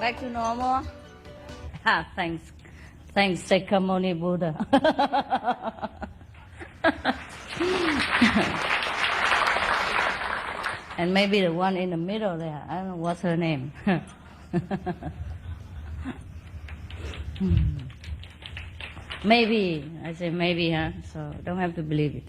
back to normal? Ah, thanks. Thanks, Sakyamuni Buddha. And maybe the one in the middle there, I don't know what's her name. Maybe, I say maybe, huh? So don't have to believe it.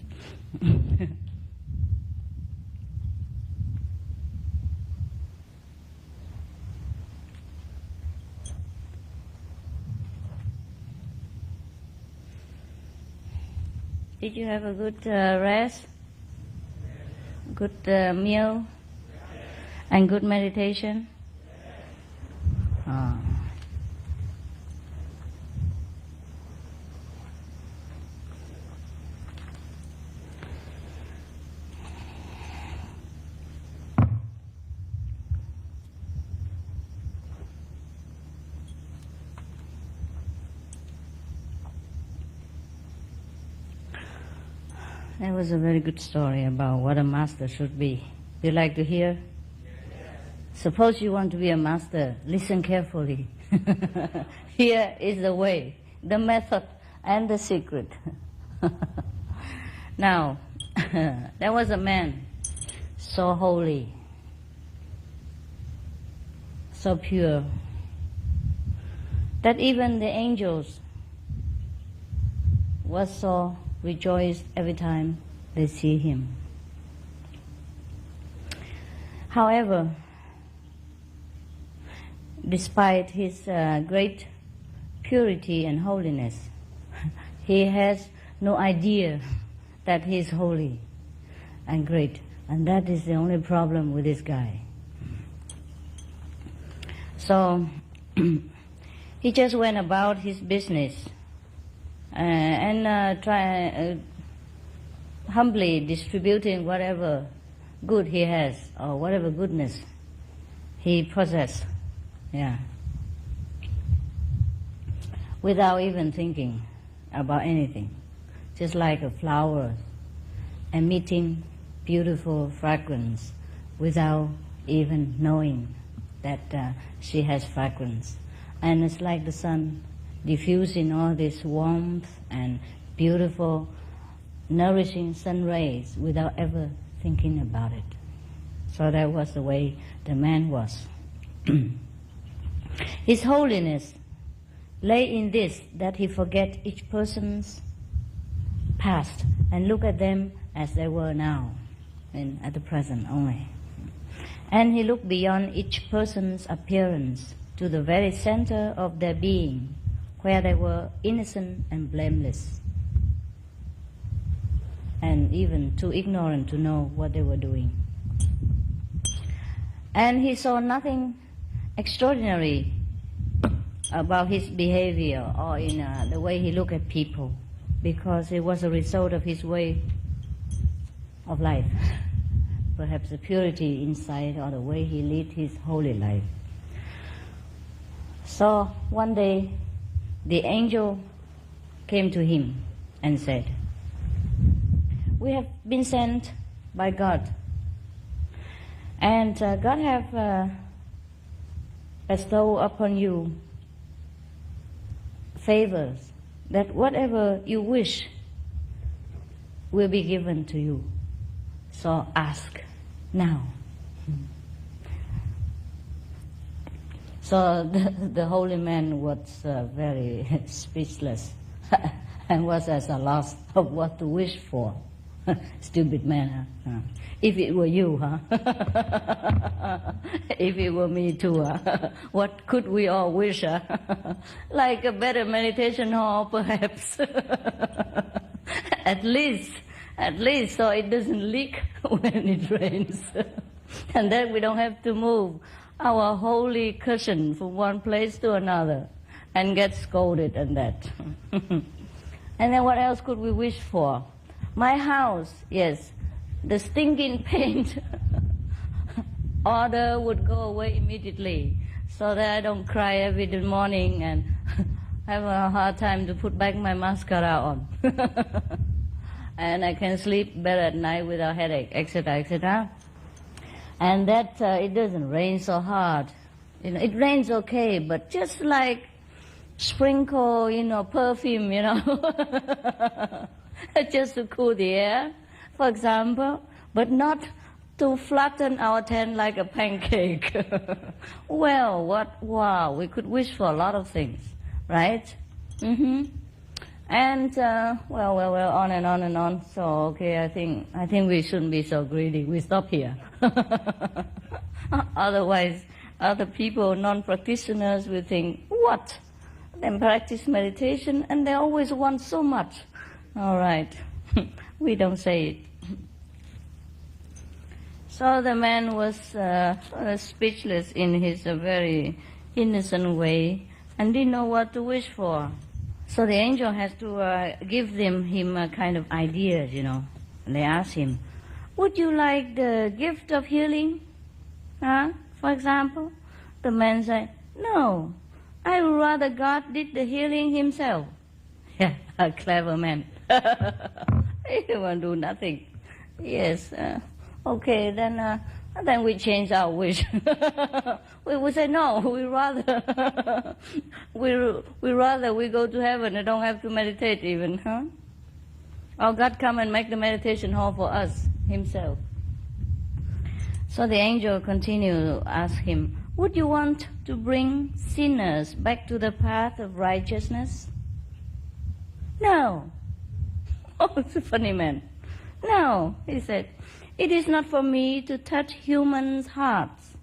Did you have a good rest? Good meal? And good meditation? Oh. That was a very good story about what a master should be. Do you like to hear? Yes. Suppose you want to be a master, listen carefully. Here is the way, the method, and the secret. Now, there was a man so holy, so pure, that even the angels were so rejoiced every time they see him. However, despite his great purity and holiness, he has no idea that he is holy and great, and that is the only problem with this guy. So he just went about his business and humbly distributing whatever good he has or whatever goodness he possesses, without even thinking about anything, just like a flower emitting beautiful fragrance without even knowing that she has fragrance. And it's like the sun diffusing all this warmth and beautiful, nourishing sun rays without ever thinking about it. So that was the way the man was. His holiness lay in this, that he forget each person's past and look at them as they were now, and at the present only. And he looked beyond each person's appearance to the very center of their being, where they were innocent and blameless, and even too ignorant to know what they were doing. And he saw nothing extraordinary about his behavior or in the way he looked at people, because it was a result of his way of life, perhaps the purity inside or the way he led his holy life. So one day the angel came to him and said, "We have been sent by God, and God have bestowed upon you favors, that whatever you wish will be given to you. So ask now." So the holy man was very speechless and was at a loss of what to wish for. Stupid man, huh? If it were you, huh? If it were me too, what could we all wish? Like a better meditation hall, perhaps. At least, so it doesn't leak when it rains. And then we don't have to move our holy cushion from one place to another and get scolded and that. And then what else could we wish for? My house, yes, the stinking paint odor would go away immediately, so that I don't cry every morning and have a hard time to put back my mascara on. And I can sleep better at night without headache, etc., etc. And that it doesn't rain so hard It rains okay, but just like sprinkle, perfume, just to cool the air, for example, but not to flatten our tent like a pancake. Well, wow, we could wish for a lot of things, right? And well, on and on and on. So okay, I think we shouldn't be so greedy. We stop here. Otherwise, other people, non-practitioners, will think, what? They practice meditation and they always want so much. All right, we don't say it. So the man was speechless in his very innocent way and didn't know what to wish for. So the angel has to give him a kind of ideas, And they asked him, would you like the gift of healing? For example? The man said, no, I would rather God did the healing himself. Yeah, a clever man. He didn't want to do nothing. Yes, okay, then we change our wish. We would say, no, we rather we go to heaven and don't have to meditate even, Or God come and make the meditation hall for us himself. So the angel continued to ask him, would you want to bring sinners back to the path of righteousness? No. Oh, it's a funny man. No, he said, it is not for me to touch humans' hearts.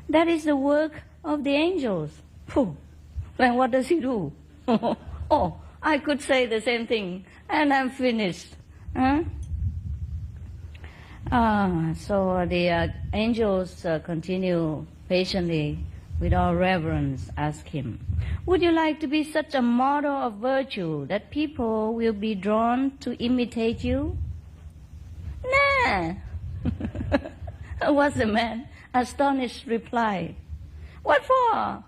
That is the work of the angels. Phew. Then what does he do? Oh, I could say the same thing, and I'm finished. So the angels continue patiently, with all reverence, ask him, would you like to be such a model of virtue that people will be drawn to imitate you? Nah. What's the man? Astonished reply. What for?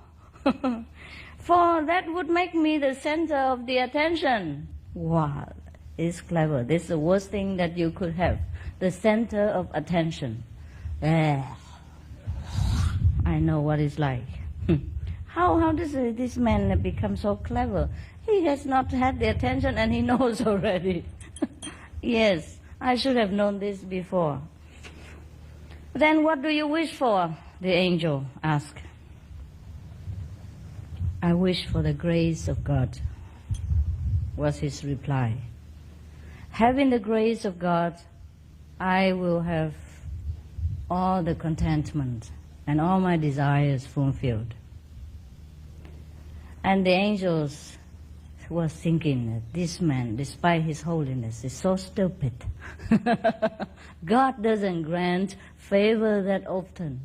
For that would make me the center of the attention. Wow, it's clever. This is the worst thing that you could have. The center of attention. I know what it's like. How does this man become so clever? He has not had the attention and he knows already. Yes, I should have known this before. Then what do you wish for? The angel asked. I wish for the grace of God, was his reply. Having the grace of God, I will have all the contentment and all my desires fulfilled. And the angels were thinking that this man, despite his holiness, is so stupid. God doesn't grant favor that often.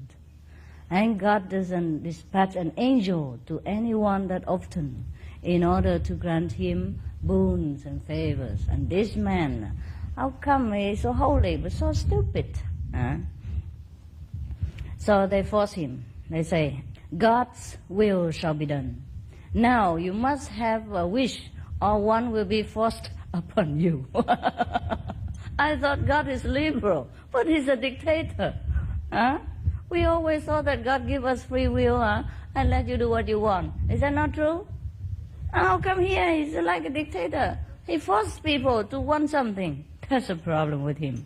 And God doesn't dispatch an angel to anyone that often in order to grant him boons and favors. And this man, how come he is so holy but so stupid? So they force him. They say, God's will shall be done. Now you must have a wish or one will be forced upon you. I thought God is liberal, but he's a dictator. We always thought that God give us free will and let you do what you want. Is that not true? How come here he's like a dictator? He forces people to want something. That's a problem with him.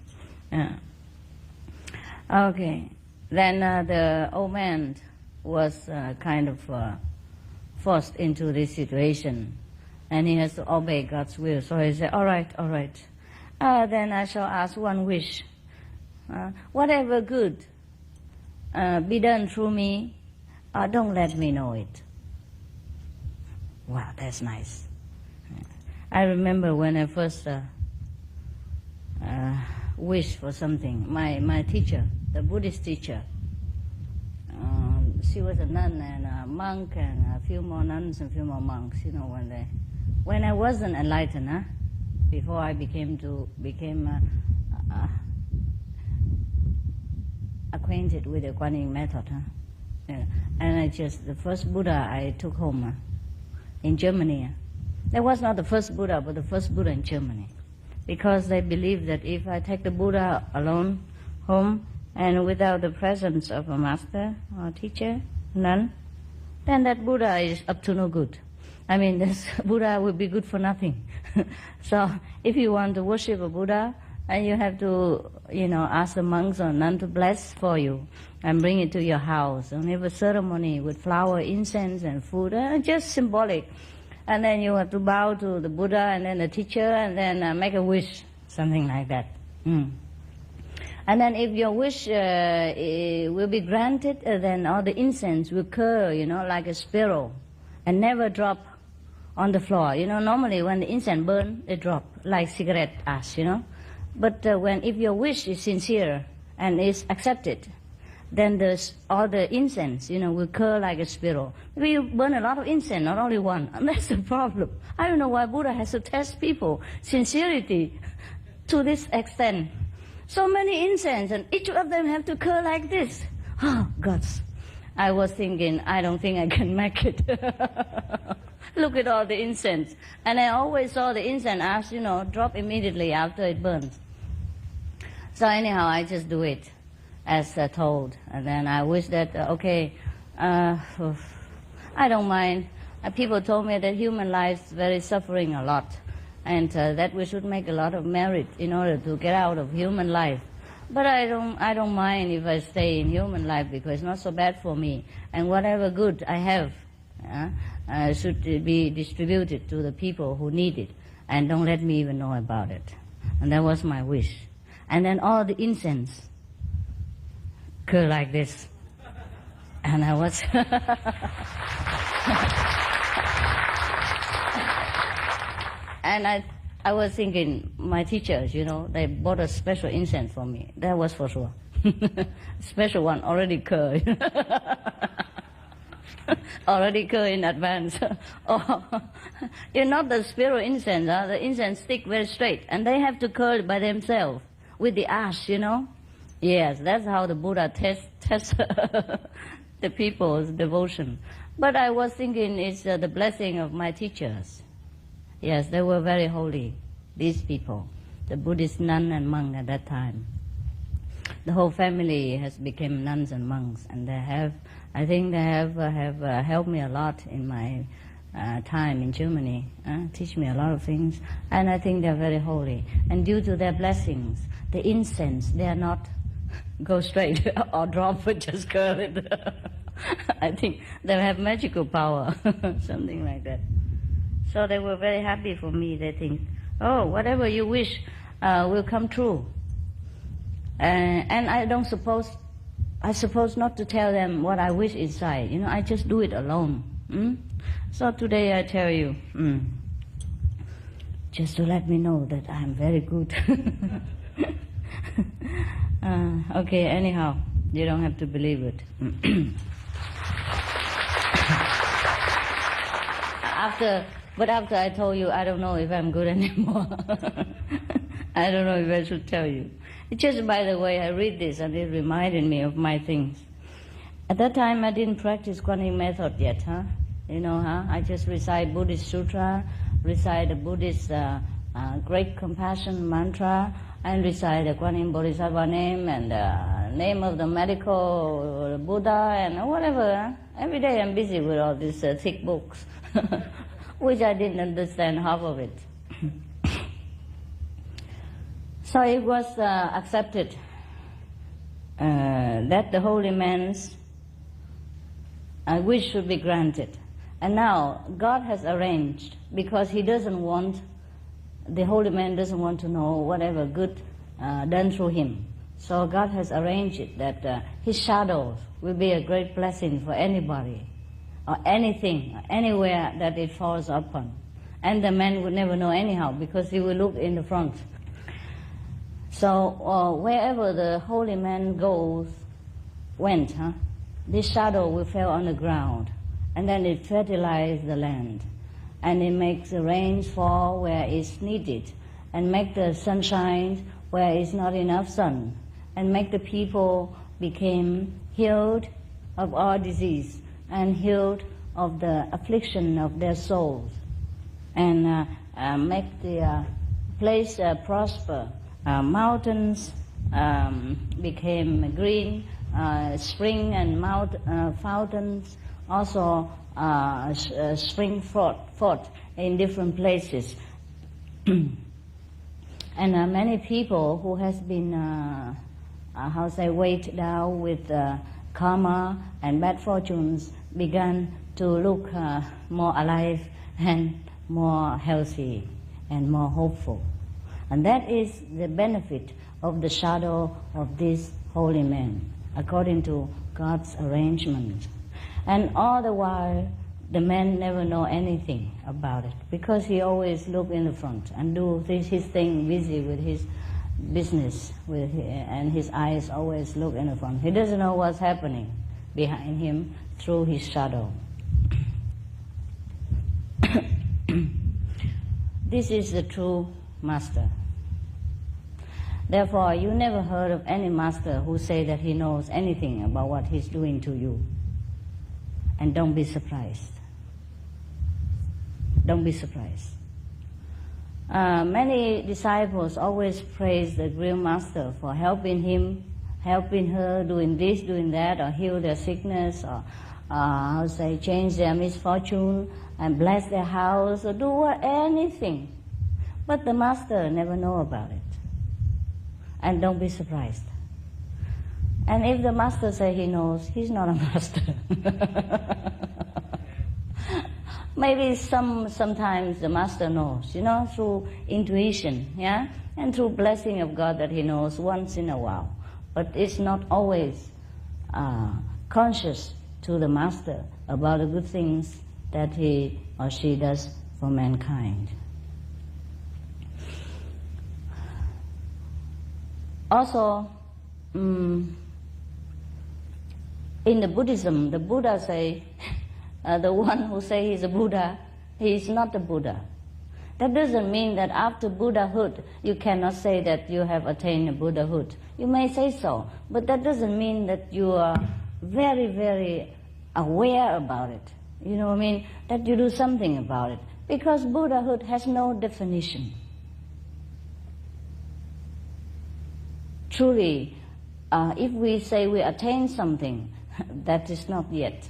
Okay. Then the old man was kind of forced into this situation, and he has to obey God's will. So he said, all right. Then I shall ask one wish. Whatever good be done through me, don't let me know it. Wow, that's nice. I remember when I first wished for something, my teacher, the Buddhist teacher, she was a nun and a monk and a few more nuns and a few more monks, when I wasn't enlightened, before I became acquainted with the Kuan Yin method, and the first Buddha I took home in Germany. That was not the first Buddha, but the first Buddha in Germany, because they believed that if I take the Buddha alone home and without the presence of a master or teacher, none, then that Buddha is up to no good. I mean, this Buddha will be good for nothing. So if you want to worship a Buddha, and you have to, ask the monks or nun to bless for you and bring it to your house and have a ceremony with flower, incense and food, just symbolic. And then you have to bow to the Buddha and then the teacher and then make a wish, something like that. And then if your wish will be granted, then all the incense will curl, like a spiral and never drop on the floor. Normally when the incense burns, it drop like cigarette ash, But if your wish is sincere and is accepted, then all the incense, will curl like a spiral. Maybe you burn a lot of incense, not only one. And that's the problem. I don't know why Buddha has to test people sincerity to this extent. So many incense, and each of them have to curl like this. Oh, gods. I was thinking, I don't think I can make it. Look at all the incense. And I always saw the incense ash, drop immediately after it burns. So anyhow, I just do it as told. And then I wish that, I don't mind. People told me that human life is very suffering a lot. And that we should make a lot of merit in order to get out of human life. But I don't mind if I stay in human life because it's not so bad for me. And whatever good I have should be distributed to the people who need it. And don't let me even know about it. And that was my wish. And then all the incense curl like this. And I was... And I was thinking, my teachers, they bought a special incense for me. That was for sure. Special one, already curled. Already curled in advance. Not the spiral incense. The incense stick very straight. And they have to curl by themselves with the ash, Yes, that's how the Buddha tests the people's devotion. But I was thinking it's the blessing of my teachers. Yes, they were very holy, these people, the Buddhist nun and monk at that time. The whole family has become nuns and monks, and I think they have helped me a lot in my time in Germany, teach me a lot of things, and I think they're very holy. And due to their blessings, the incense, they are not go straight or drop or just curl it. I think they have magical power, something like that. So they were very happy for me. They think, oh, whatever you wish will come true. And I suppose not to tell them what I wish inside. I just do it alone. So today I tell you, just to let me know that I'm very good. Okay, anyhow, you don't have to believe it. But after I told you, I don't know if I'm good anymore. I don't know if I should tell you. It's just by the way I read this, and it reminded me of my things. At that time, I didn't practice Kuan Yin method yet, I just recite Buddhist sutra, recite the Buddhist great compassion mantra, and recite the Kuan Yin Bodhisattva name and the name of the medical Buddha and whatever. Every day I'm busy with all these thick books. Which I didn't understand half of it. So it was accepted that the holy man's wish should be granted. And now God has arranged, because he doesn't want, the holy man doesn't want to know whatever good done through him. So God has arranged it that his shadows will be a great blessing for anybody, or anything, anywhere that it falls upon. And the man would never know anyhow, because he will look in the front. So wherever the holy man went, this shadow will fall on the ground, and then it fertilizes the land, and it makes the rains fall where it's needed, and make the sunshine where it's not enough sun, and make the people become healed of all disease, and healed of the affliction of their souls, and make the place prosper. Mountains became green, spring and fountains also spring forth in different places. And many people who has been, weighed down with karma and bad fortunes began to look more alive and more healthy and more hopeful. And that is the benefit of the shadow of this holy man, according to God's arrangement. And all the while, the man never know anything about it, because he always look in the front and do his thing, busy with his business, and his eyes always look in the front. He doesn't know what's happening behind him through his shadow. This is the true master. Therefore, you never heard of any master who say that he knows anything about what he's doing to you. And don't be surprised. Don't be surprised. Many disciples always praise the real master for helping him, helping her, doing this, doing that, or heal their sickness, or change their misfortune, and bless their house, or do anything. But the master never know about it. And don't be surprised. And if the master say he knows, he's not a master. Maybe sometimes the master knows, through intuition, and through blessing of God that he knows once in a while. But it's not always conscious to the master about the good things that he or she does for mankind. Also, in the Buddhism, the Buddha say, the one who say he's a Buddha, he is not a Buddha. That doesn't mean that after Buddhahood, you cannot say that you have attained Buddhahood. You may say so, but that doesn't mean that you are very, very aware about it. You know what I mean? That you do something about it. Because Buddhahood has no definition. Truly, if we say we attain something, that is not yet.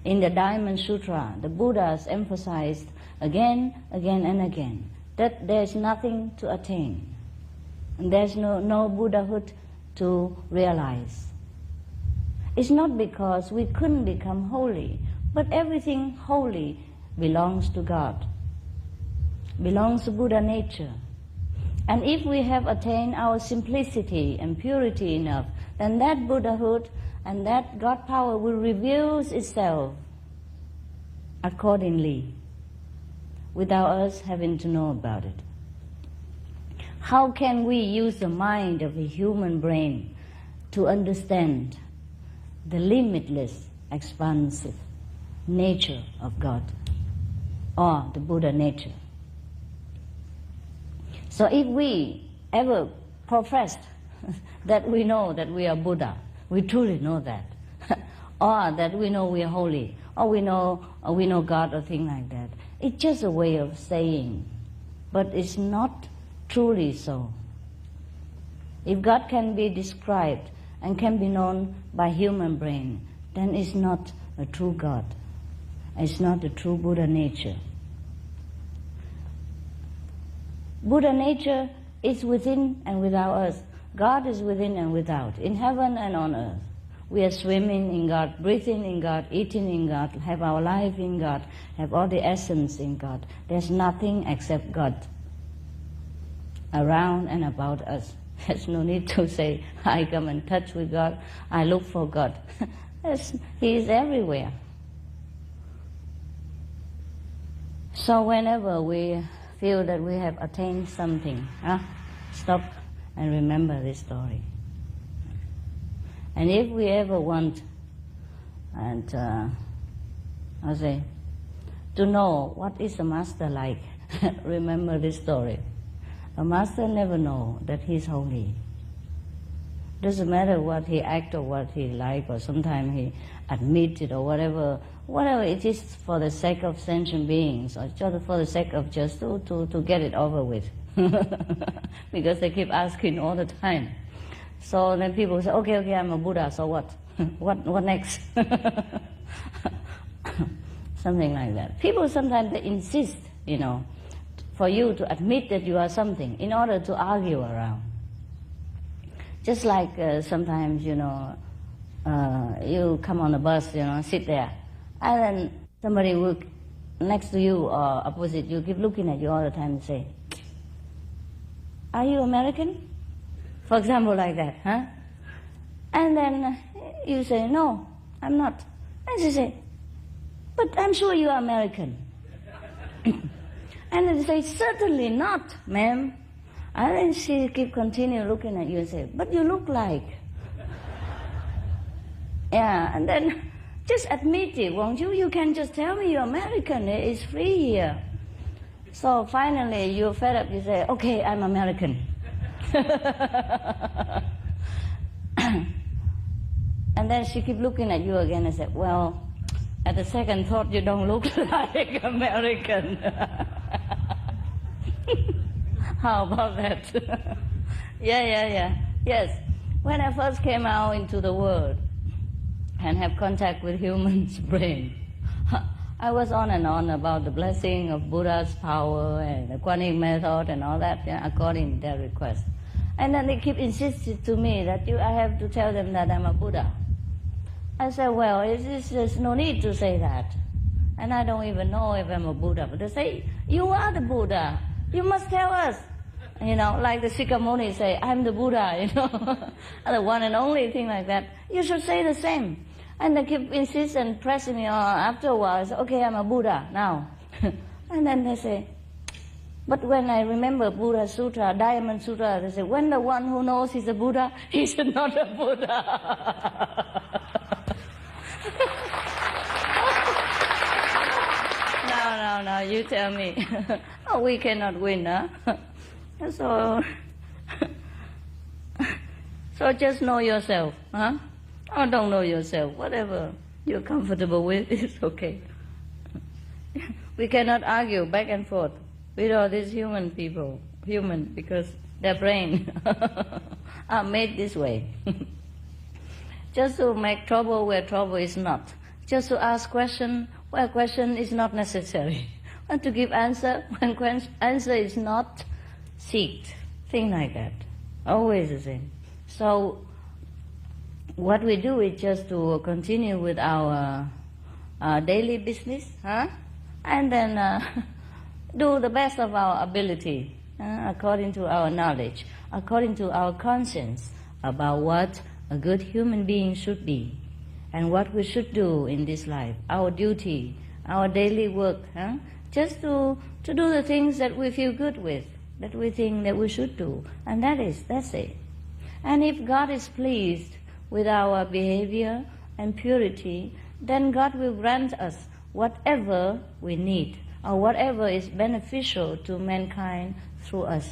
In the Diamond Sutra, the Buddhas emphasized again and again that there's nothing to attain. And there's no Buddhahood to realize. It's not because we couldn't become holy, but everything holy belongs to God, belongs to Buddha nature. And if we have attained our simplicity and purity enough, then that Buddhahood and that God power will reveal itself accordingly, without us having to know about it. How can we use the mind of a human brain to understand the limitless, expansive nature of God, or the Buddha nature? So if we ever professed that we know that we are Buddha, we truly know that, or that we know we are holy, or we know God, or things like that, it's just a way of saying, but it's not truly so. If God can be described and can be known by human brain, then it's not a true God. It's not the true Buddha nature. Buddha nature is within and without us. God is within and without, in heaven and on earth. We are swimming in God, breathing in God, eating in God, have our life in God, have all the essence in God. There's nothing except God around and about us. There's no need to say, I come in touch with God, I look for God. He is everywhere. So whenever we feel that we have attained something, stop and remember this story. And if we ever want to know what is a master like, remember this story. A master never know that he's holy. Doesn't matter what he act or what he like, or sometimes he admit it, or whatever it is, for the sake of sentient beings, or just for the sake of just to get it over with. Because they keep asking all the time. So then people say, okay, I'm a Buddha, so what? What next? Something like that. People sometimes they insist, for you to admit that you are something in order to argue around. Just like sometimes, you come on a bus, sit there, and then somebody will next to you or opposite you keep looking at you all the time and say, are you American? For example, like that, huh? And then you say, no, I'm not. And she say, but I'm sure you are American. And they say, certainly not, ma'am. And then she keep continue looking at you and say, but you look like. Yeah, and then just admit it, won't you? You can just tell me you're American. It's free here. So finally, you're fed up. You say, okay, I'm American. And then she keep looking at you again and said, well, at the second thought, you don't look like American. How about that? Yeah. Yes. When I first came out into the world and have contact with humans' brain, I was on and on about the blessing of Buddha's power and the Kuan Yin method and all that, according to their request. And then they keep insisting to me that I have to tell them that I'm a Buddha. I said, well, there's no need to say that. And I don't even know if I'm a Buddha. But they say, you are the Buddha. You must tell us. Like the Sikamoni say, I'm the Buddha, the one and only thing like that. You should say the same. And they keep insisting and pressing me on. After a while, I say, okay, I'm a Buddha now. And then they say, but when I remember Buddha Sutra, Diamond Sutra, they say, when the one who knows he's a Buddha, he's not a Buddha. No, you tell me. Oh, we cannot win, huh? So just know yourself, huh? Or don't know yourself. Whatever you're comfortable with is okay. We cannot argue back and forth with all these human people. Human, because their brain are made this way. Just to make trouble where trouble is not. Just to ask question where question is not necessary. And to give answer when answer is not seeked. Thing like that. Always the same. So what we do is just to continue with our daily business, huh? And then do the best of our ability, according to our knowledge, according to our conscience about what a good human being should be and what we should do in this life, our duty, our daily work, huh? Just to do the things that we feel good with, that we think that we should do, and that's it. And if God is pleased with our behavior and purity, then God will grant us whatever we need or whatever is beneficial to mankind through us.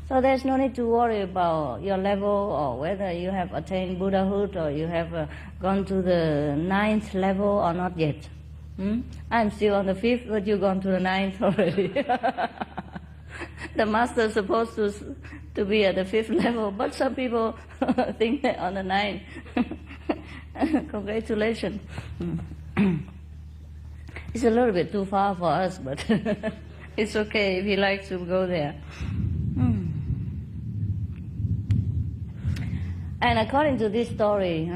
So there's no need to worry about your level or whether you have attained Buddhahood or you have gone to the 9th level or not yet. I'm still on the 5th, but you've gone to the 9th already. The master is supposed to be at the 5th level, but some people think they're on the 9th. Congratulations. It's a little bit too far for us, but it's okay if he likes to go there. And according to this story,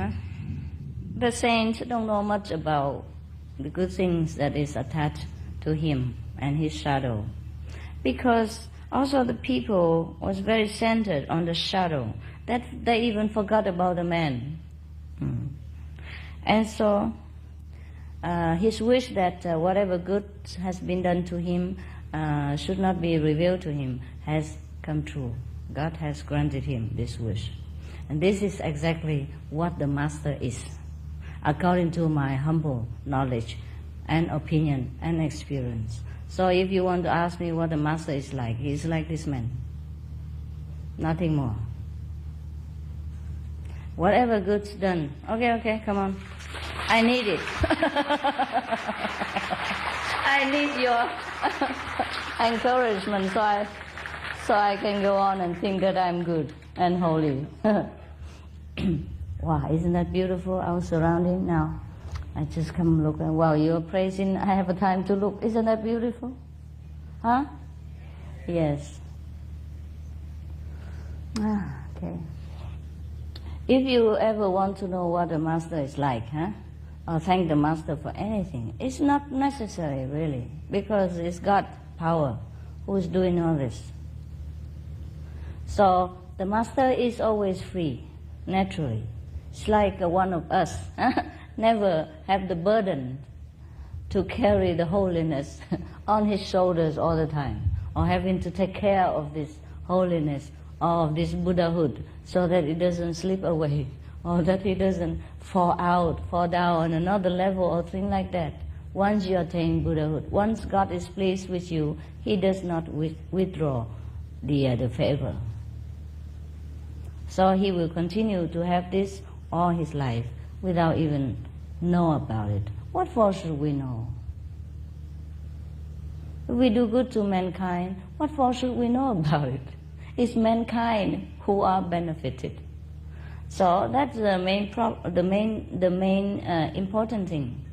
the saints don't know much about the good things that is attached to him and his shadow. Because also the people was very centered on the shadow, that they even forgot about the man. And so his wish that whatever good has been done to him should not be revealed to him has come true. God has granted him this wish. And this is exactly what the master is, according to my humble knowledge and opinion and experience. So if you want to ask me what the master is like, he's like this man. Nothing more. Whatever good's done. Okay, come on. I need it. I need your encouragement so I can go on and think that I'm good. and holy. Wow, isn't that beautiful, our surrounding now? I just come look and wow, you're praising, I have a time to look. Isn't that beautiful? Huh? Yes. Okay. If you ever want to know what the Master is like, or thank the Master for anything, it's not necessary really, because it's God power who is doing all this. So the Master is always free, naturally. It's like one of us, never have the burden to carry the holiness on his shoulders all the time, or having to take care of this holiness or of this Buddhahood so that it doesn't slip away, or that it doesn't fall down on another level or thing like that. Once you attain Buddhahood, once God is pleased with you, he does not withdraw the favor. So he will continue to have this all his life without even know about it. What for should we know? If we do good to mankind, what for should we know about it? It's mankind who are benefited. So that's the main important thing,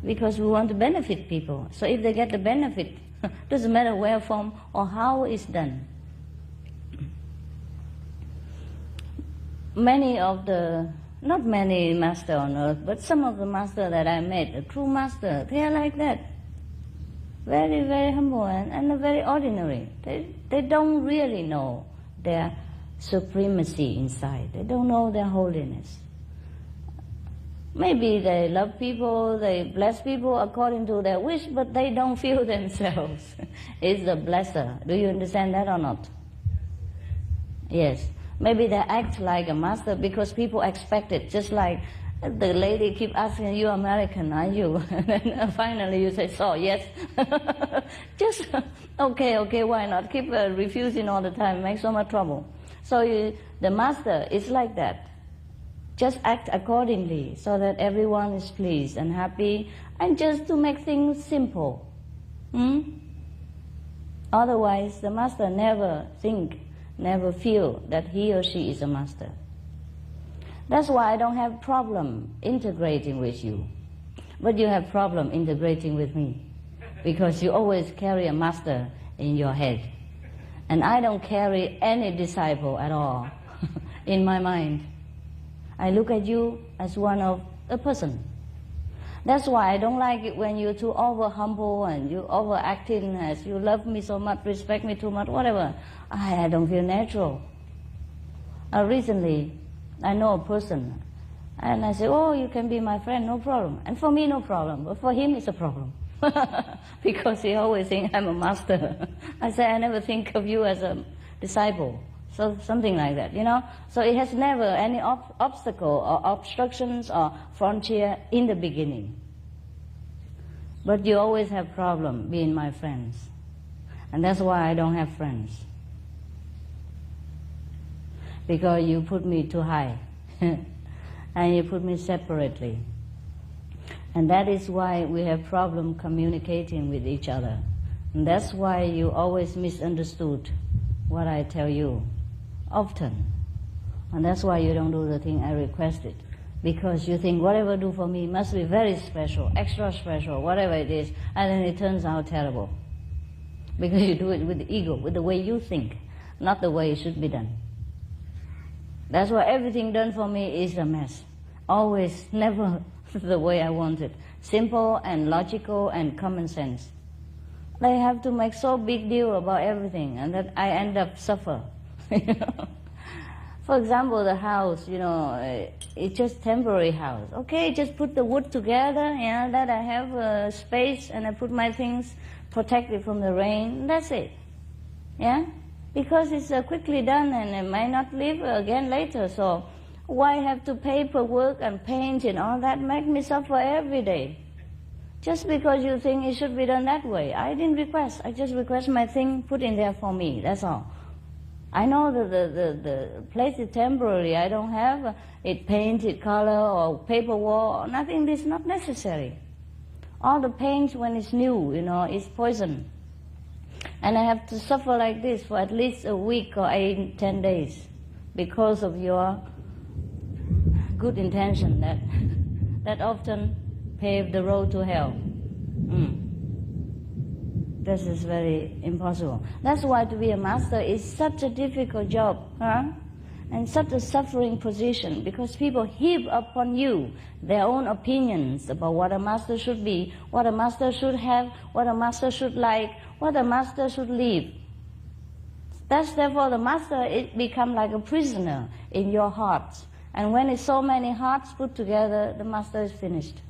because we want to benefit people. So if they get the benefit, doesn't matter where from or how it's done. Not many masters on earth, but some of the masters that I met, the true master, they are like that. Very, very humble and very ordinary. They don't really know their supremacy inside. They don't know their holiness. Maybe they love people, they bless people according to their wish, but they don't feel themselves. It's the blesser. Do you understand that or not? Yes. Maybe they act like a master because people expect it, just like the lady keep asking, you American, are you? And then finally you say, so, yes. Just, okay, why not? Keep refusing all the time, make so much trouble. So the master is like that. Just act accordingly so that everyone is pleased and happy, and just to make things simple. Otherwise, the master never feel that he or she is a master. That's why I don't have problem integrating with you. But you have problem integrating with me, because you always carry a master in your head. And I don't carry any disciple at all in my mind. I look at you as one of a person. That's why I don't like it when you're too over humble and you overacting as you love me so much, respect me too much, whatever. I don't feel natural. Recently, I know a person, and I say, oh, you can be my friend, no problem. And for me, no problem, but for him, it's a problem. Because he always thinks I'm a master. I say, I never think of you as a disciple. So something like that, you know. So it has never any obstacle or obstructions or frontier in the beginning. But you always have problem being my friends. And that's why I don't have friends. Because you put me too high. And you put me separately. And that is why we have problem communicating with each other. And that's why you always misunderstood what I tell you. Often. And that's why you don't do the thing I requested. Because you think whatever you do for me must be very special, extra special, whatever it is, and then it turns out terrible. Because you do it with the ego, with the way you think, not the way it should be done. That's why everything done for me is a mess. Always, never the way I want it. Simple and logical and common sense. They have to make so big deal about everything, and that I end up suffer. For example, the house, it's just temporary house. Okay, just put the wood together, that I have space, and I put my things protected from the rain. That's it. Yeah, because it's quickly done, and I might not live again later. So why have to paperwork and paint and all that? Make me suffer every day. Just because you think it should be done that way. I didn't request. I just request my thing put in there for me. That's all. I know that the place is temporary. I don't have it painted color or paper wall or nothing. This is not necessary. All the paint when it's new, is poison. And I have to suffer like this for at least a week or 10 days because of your good intention that often pave the road to hell. This is very impossible. That's why to be a master is such a difficult job, and such a suffering position, because people heap upon you their own opinions about what a master should be, what a master should have, what a master should like, what a master should live. That's therefore the master, it become like a prisoner in your heart. And when it's so many hearts put together, the master is finished.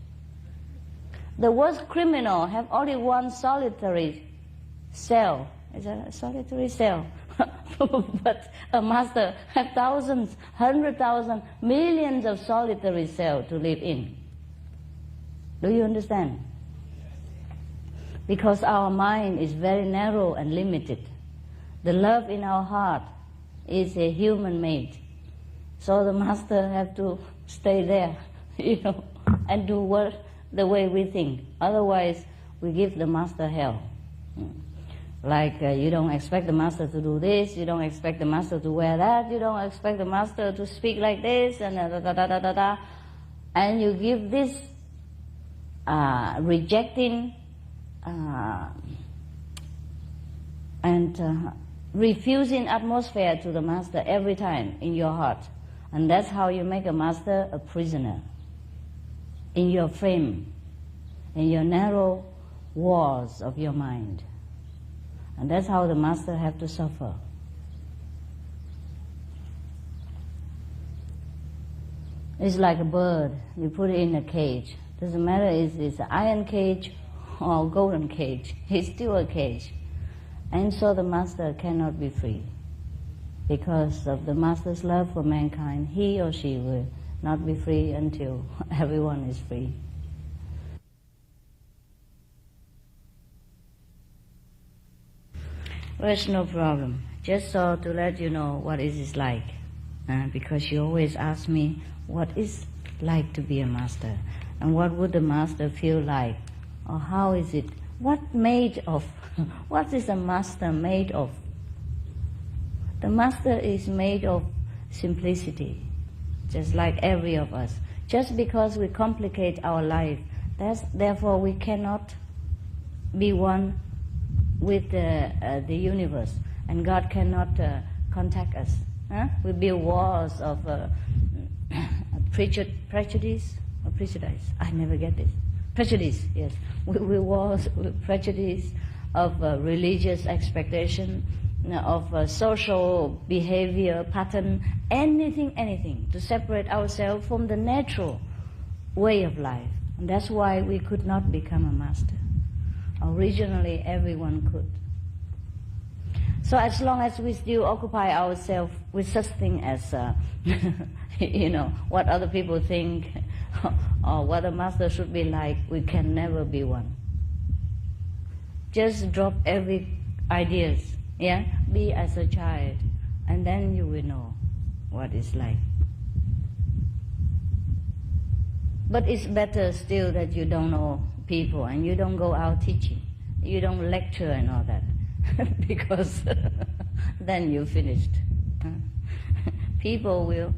The worst criminal have only one solitary cell. Is that a solitary cell? But a master have thousands, 100,000, millions of solitary cells to live in. Do you understand? Because our mind is very narrow and limited. The love in our heart is a human-made. So the master have to stay there, and do what the way we think. Otherwise, we give the master hell. Like you don't expect the master to do this, you don't expect the master to wear that, you don't expect the master to speak like this, and and you give this rejecting and refusing atmosphere to the master every time in your heart. And that's how you make a master a prisoner in your frame, in your narrow walls of your mind. And that's how the master have to suffer. It's like a bird. You put it in a cage. Doesn't matter if it's an iron cage or a golden cage. It's still a cage. And so the master cannot be free. Because of the master's love for mankind, he or she will not be free until everyone is free. Well, it's no problem. Just so to let you know what it is like. Because you always ask me, what is like to be a master? And what would the master feel like? Or how is it? What made of? What is a master made of? The master is made of simplicity, just like every of us. Just because we complicate our life, therefore we cannot be one with the universe, and God cannot contact us. We build walls of prejudice or prejudice. I never get this. Prejudice, yes. We walls with prejudice of religious expectation, of social behavior pattern, anything to separate ourselves from the natural way of life. And that's why we could not become a master. Originally, everyone could. So as long as we still occupy ourselves with such thing as, what other people think, or what a master should be like, we can never be one. Just drop every ideas, be as a child, and then you will know what it's like. But it's better still that you don't know people and you don't go out teaching, you don't lecture and all that, because then you're finished. People will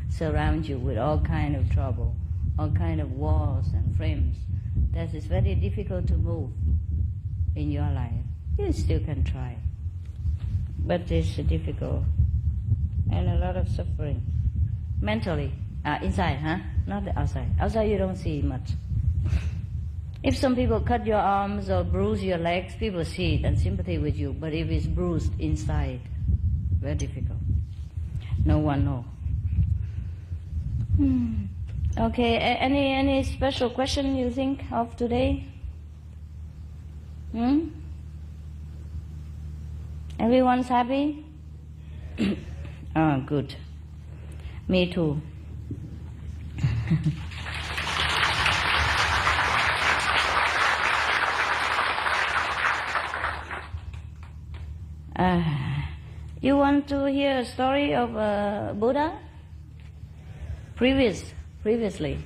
surround you with all kind of trouble, all kind of walls and frames. That is very difficult to move in your life. You still can try, but it's difficult and a lot of suffering mentally. Inside, not the outside. Outside you don't see much. If some people cut your arms or bruise your legs, people see it and sympathy with you. But if it's bruised inside, very difficult. No one knows. Okay, any special question you think of today? Everyone's happy? Oh, good. Me too. You want to hear a story of Buddha? Previously.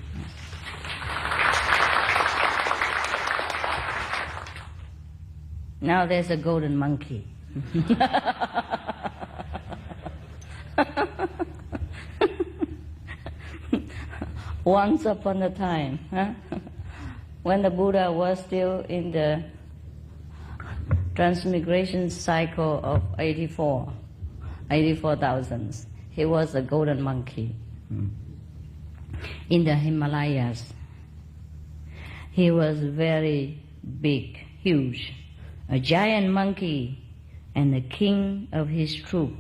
Now there's a golden monkey. Once upon a time, when the Buddha was still in the transmigration cycle of 84,000, he was a golden monkey in the Himalayas. He was very big, huge, a giant monkey and the king of his troop.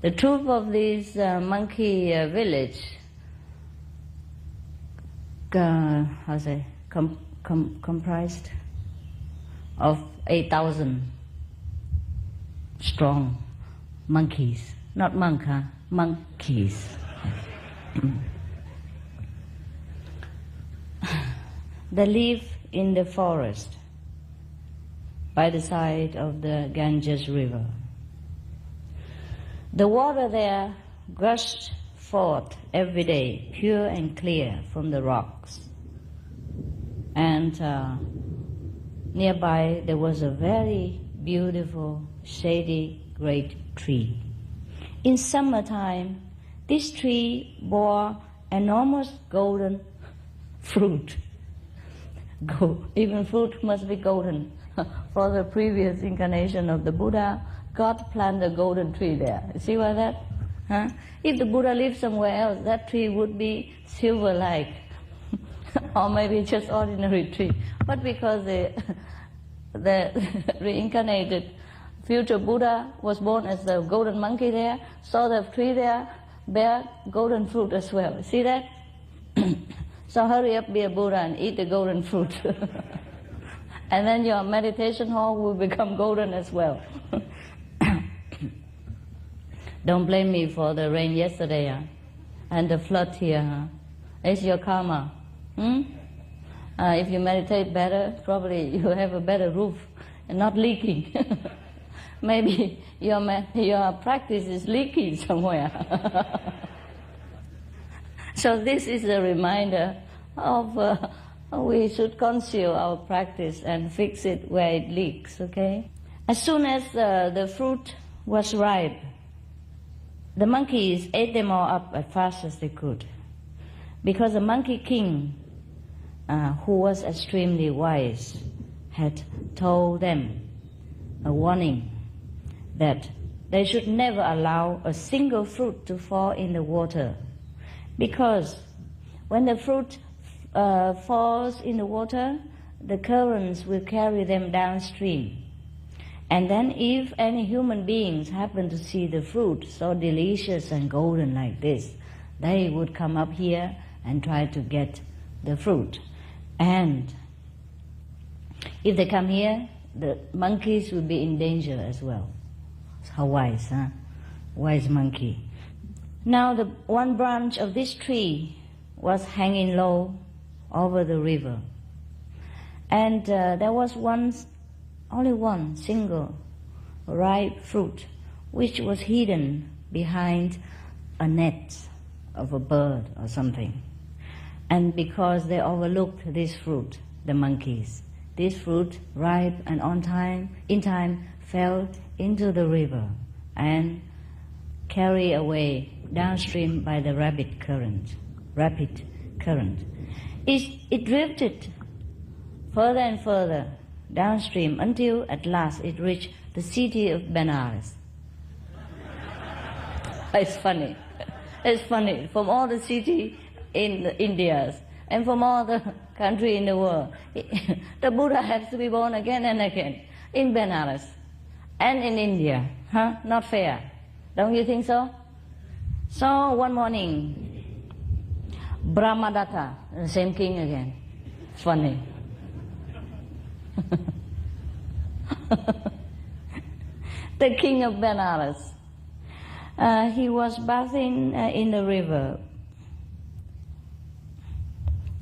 The troop of this monkey village comprised of 8,000 strong monkeys. Not monk, huh? Monkeys. They live in the forest by the side of the Ganges River. The water there gushed forth every day, pure and clear from the rocks. And nearby there was a very beautiful, shady, great tree. In summertime, this tree bore enormous golden fruit. Even fruit must be golden. For the previous incarnation of the Buddha, God planted a golden tree there. You see why that? Huh? If the Buddha lived somewhere else, that tree would be silver-like, or maybe just ordinary tree. But because the reincarnated future Buddha was born as the golden monkey there, saw the tree there bear golden fruit as well. See that? So hurry up, be a Buddha and eat the golden fruit. And then your meditation hall will become golden as well. Don't blame me for the rain yesterday and the flood here. It's your karma. If you meditate better, probably you have a better roof and not leaking. Maybe your practice is leaking somewhere. So this is a reminder of we should conceal our practice and fix it where it leaks, okay? As soon as the fruit was ripe, the monkeys ate them all up as fast as they could. Because the monkey king, who was extremely wise, had told them a warning that they should never allow a single fruit to fall in the water. Because when the fruit falls in the water, the currents will carry them downstream. And then if any human beings happen to see the fruit so delicious and golden like this, they would come up here and try to get the fruit. And if they come here, the monkeys will be in danger as well. How wise, huh? Wise monkey. Now the one branch of this tree was hanging low over the river. And there was only one single ripe fruit, which was hidden behind a net of a bird or something. And because they overlooked this fruit, the monkeys, this fruit, ripe and in time, fell into the river and carried away downstream by the rapid current. It drifted further and further downstream until at last it reached the city of Benares. It's funny. It's funny. From all the cities in the Indias and from all the countries in the world, the Buddha has to be born again and again in Benares and in India. Huh? Not fair. Don't you think so? So one morning, Brahmadatta, the same king again. Funny. The king of Benares, he was bathing in the river.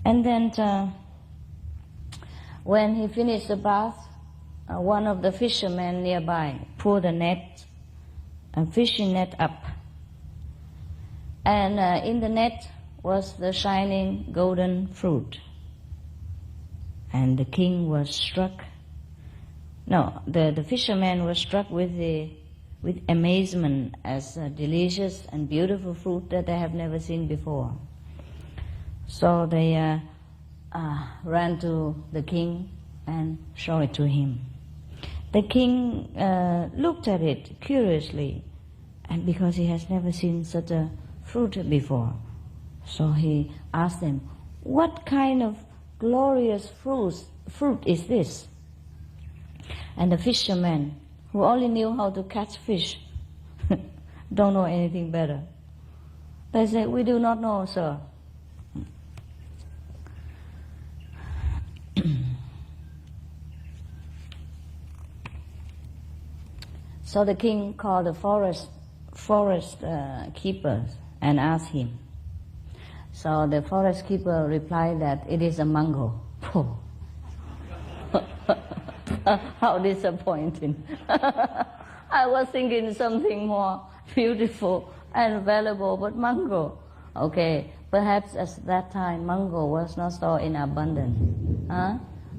And then when he finished the bath, one of the fishermen nearby pulled a fishing net up. And in the net was the shining golden fruit. And the king was struck No, the fishermen were struck with amazement as a delicious and beautiful fruit that they have never seen before. So they ran to the king and showed it to him. The king looked at it curiously, and because he has never seen such a fruit before, so he asked them, "What kind of glorious fruit is this?" And the fishermen, who only knew how to catch fish, don't know anything better. They say, "We do not know, sir." So the king called the forest keepers and asked him. So the forest keeper replied that it is a mango. How disappointing. I was thinking something more beautiful and valuable, but mango. Okay, perhaps at that time mango was not so in abundance.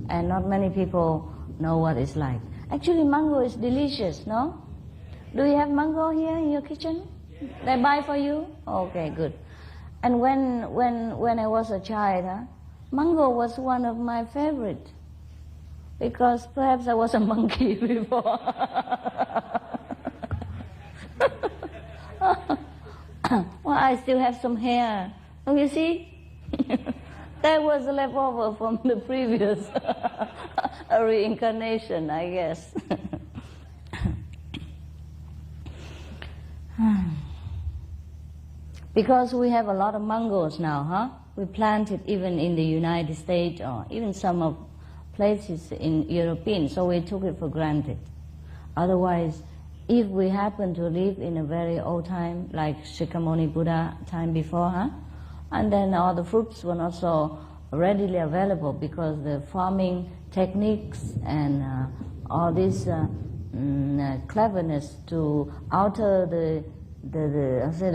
And not many people know what it's like. Actually, mango is delicious, no? Do you have mango here in your kitchen? They buy for you? Okay, good. And when I was a child, mango was one of my favorite. Because perhaps I was a monkey before. Well, I still have some hair. Don't you see? That was a leftover from the previous reincarnation, I guess. Because we have a lot of mangoes now, we plant it even in the United States or even some of places in European, so we took it for granted. Otherwise, if we happen to live in a very old time, like Shakyamuni Buddha time before, and then all the fruits were not so readily available because the farming techniques and all this cleverness to alter the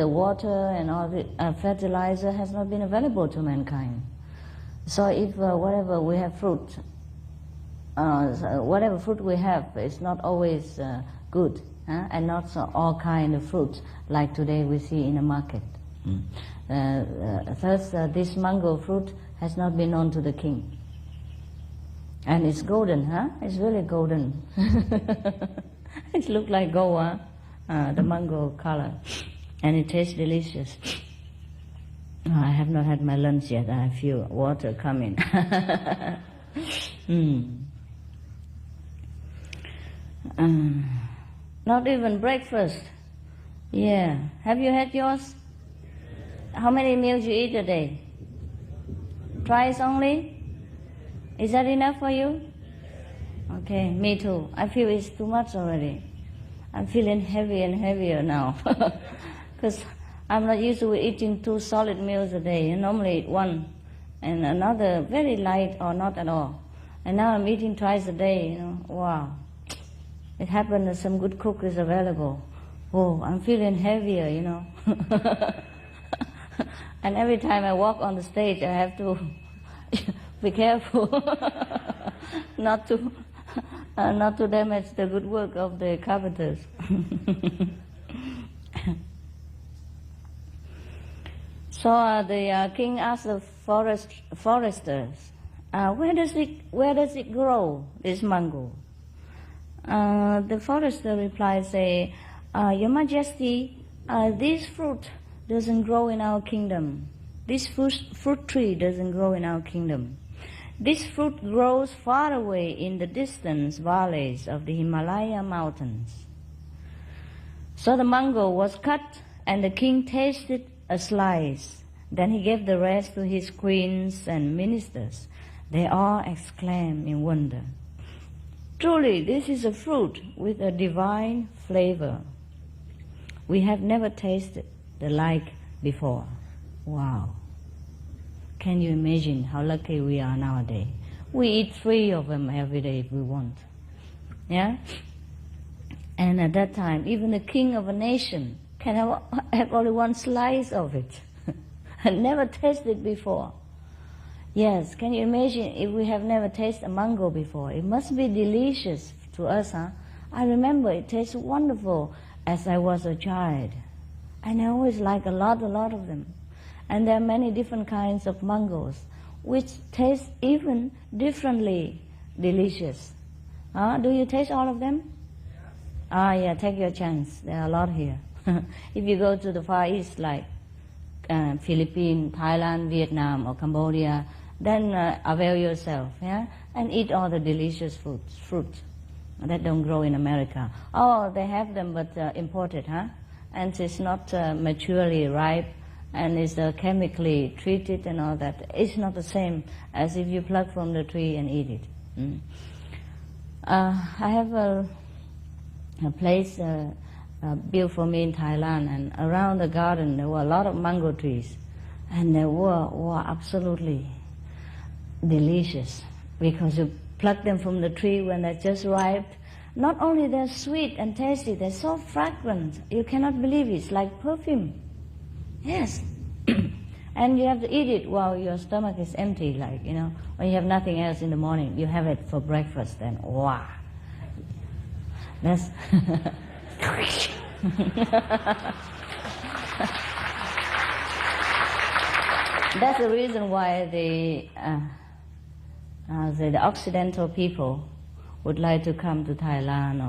water and all the fertilizer has not been available to mankind. So if whatever we have fruit, whatever fruit we have is not always good, and not so all kind of fruits like today we see in the market. Thus, this mango fruit has not been known to the king. And it's golden, It's really golden. It looks like gold, the mango color. And it tastes delicious. I have not had my lunch yet. I feel water coming. Not even breakfast. Yeah. Have you had yours? How many meals you eat a day? Twice only? Is that enough for you? Okay, me too. I feel it's too much already. I'm feeling heavy and heavier now. Because I'm not used to eating 2 solid meals a day. I normally eat 1 and another very light or not at all. And now I'm eating twice a day, Wow. It happened that some good cook is available. Oh, I'm feeling heavier, And every time I walk on the stage, I have to be careful not to damage the good work of the carpenters. So the king asked the foresters, where does it grow, this mango? The forester replied, say, Your Majesty, this fruit doesn't grow in our kingdom. This fruit tree doesn't grow in our kingdom. This fruit grows far away in the distant valleys of the Himalaya mountains. So the mango was cut, and the king tasted a slice. Then he gave the rest to his queens and ministers. They all exclaimed in wonder, Truly, this is a fruit with a divine flavor. We have never tasted the like before. Wow. Can you imagine how lucky we are nowadays? We eat 3 of them every day if we want. Yeah? And at that time, even the king of a nation can have only 1 slice of it. And never tasted before. Yes, can you imagine if we have never tasted a mango before? It must be delicious to us, I remember it tastes wonderful as I was a child. And I always like a lot of them. And there are many different kinds of mangoes, which taste even differently delicious. Do you taste all of them? Yeah, take your chance. There are a lot here. If you go to the Far East, like Philippines, Thailand, Vietnam, or Cambodia, then avail yourself, and eat all the delicious fruits that don't grow in America. Oh, they have them, but imported, and it's not maturely ripe, and it's chemically treated and all that. It's not the same as if you pluck from the tree and eat it. I have a place built for me in Thailand, and around the garden there were a lot of mango trees, and they were absolutely delicious, because you pluck them from the tree when they're just ripe. Not only they're sweet and tasty, they're so fragrant, you cannot believe it. It's like perfume. Yes. And you have to eat it while your stomach is empty, like, when you have nothing else in the morning, you have it for breakfast, then wow. That's that's the reason why the Occidental people would like to come to Thailand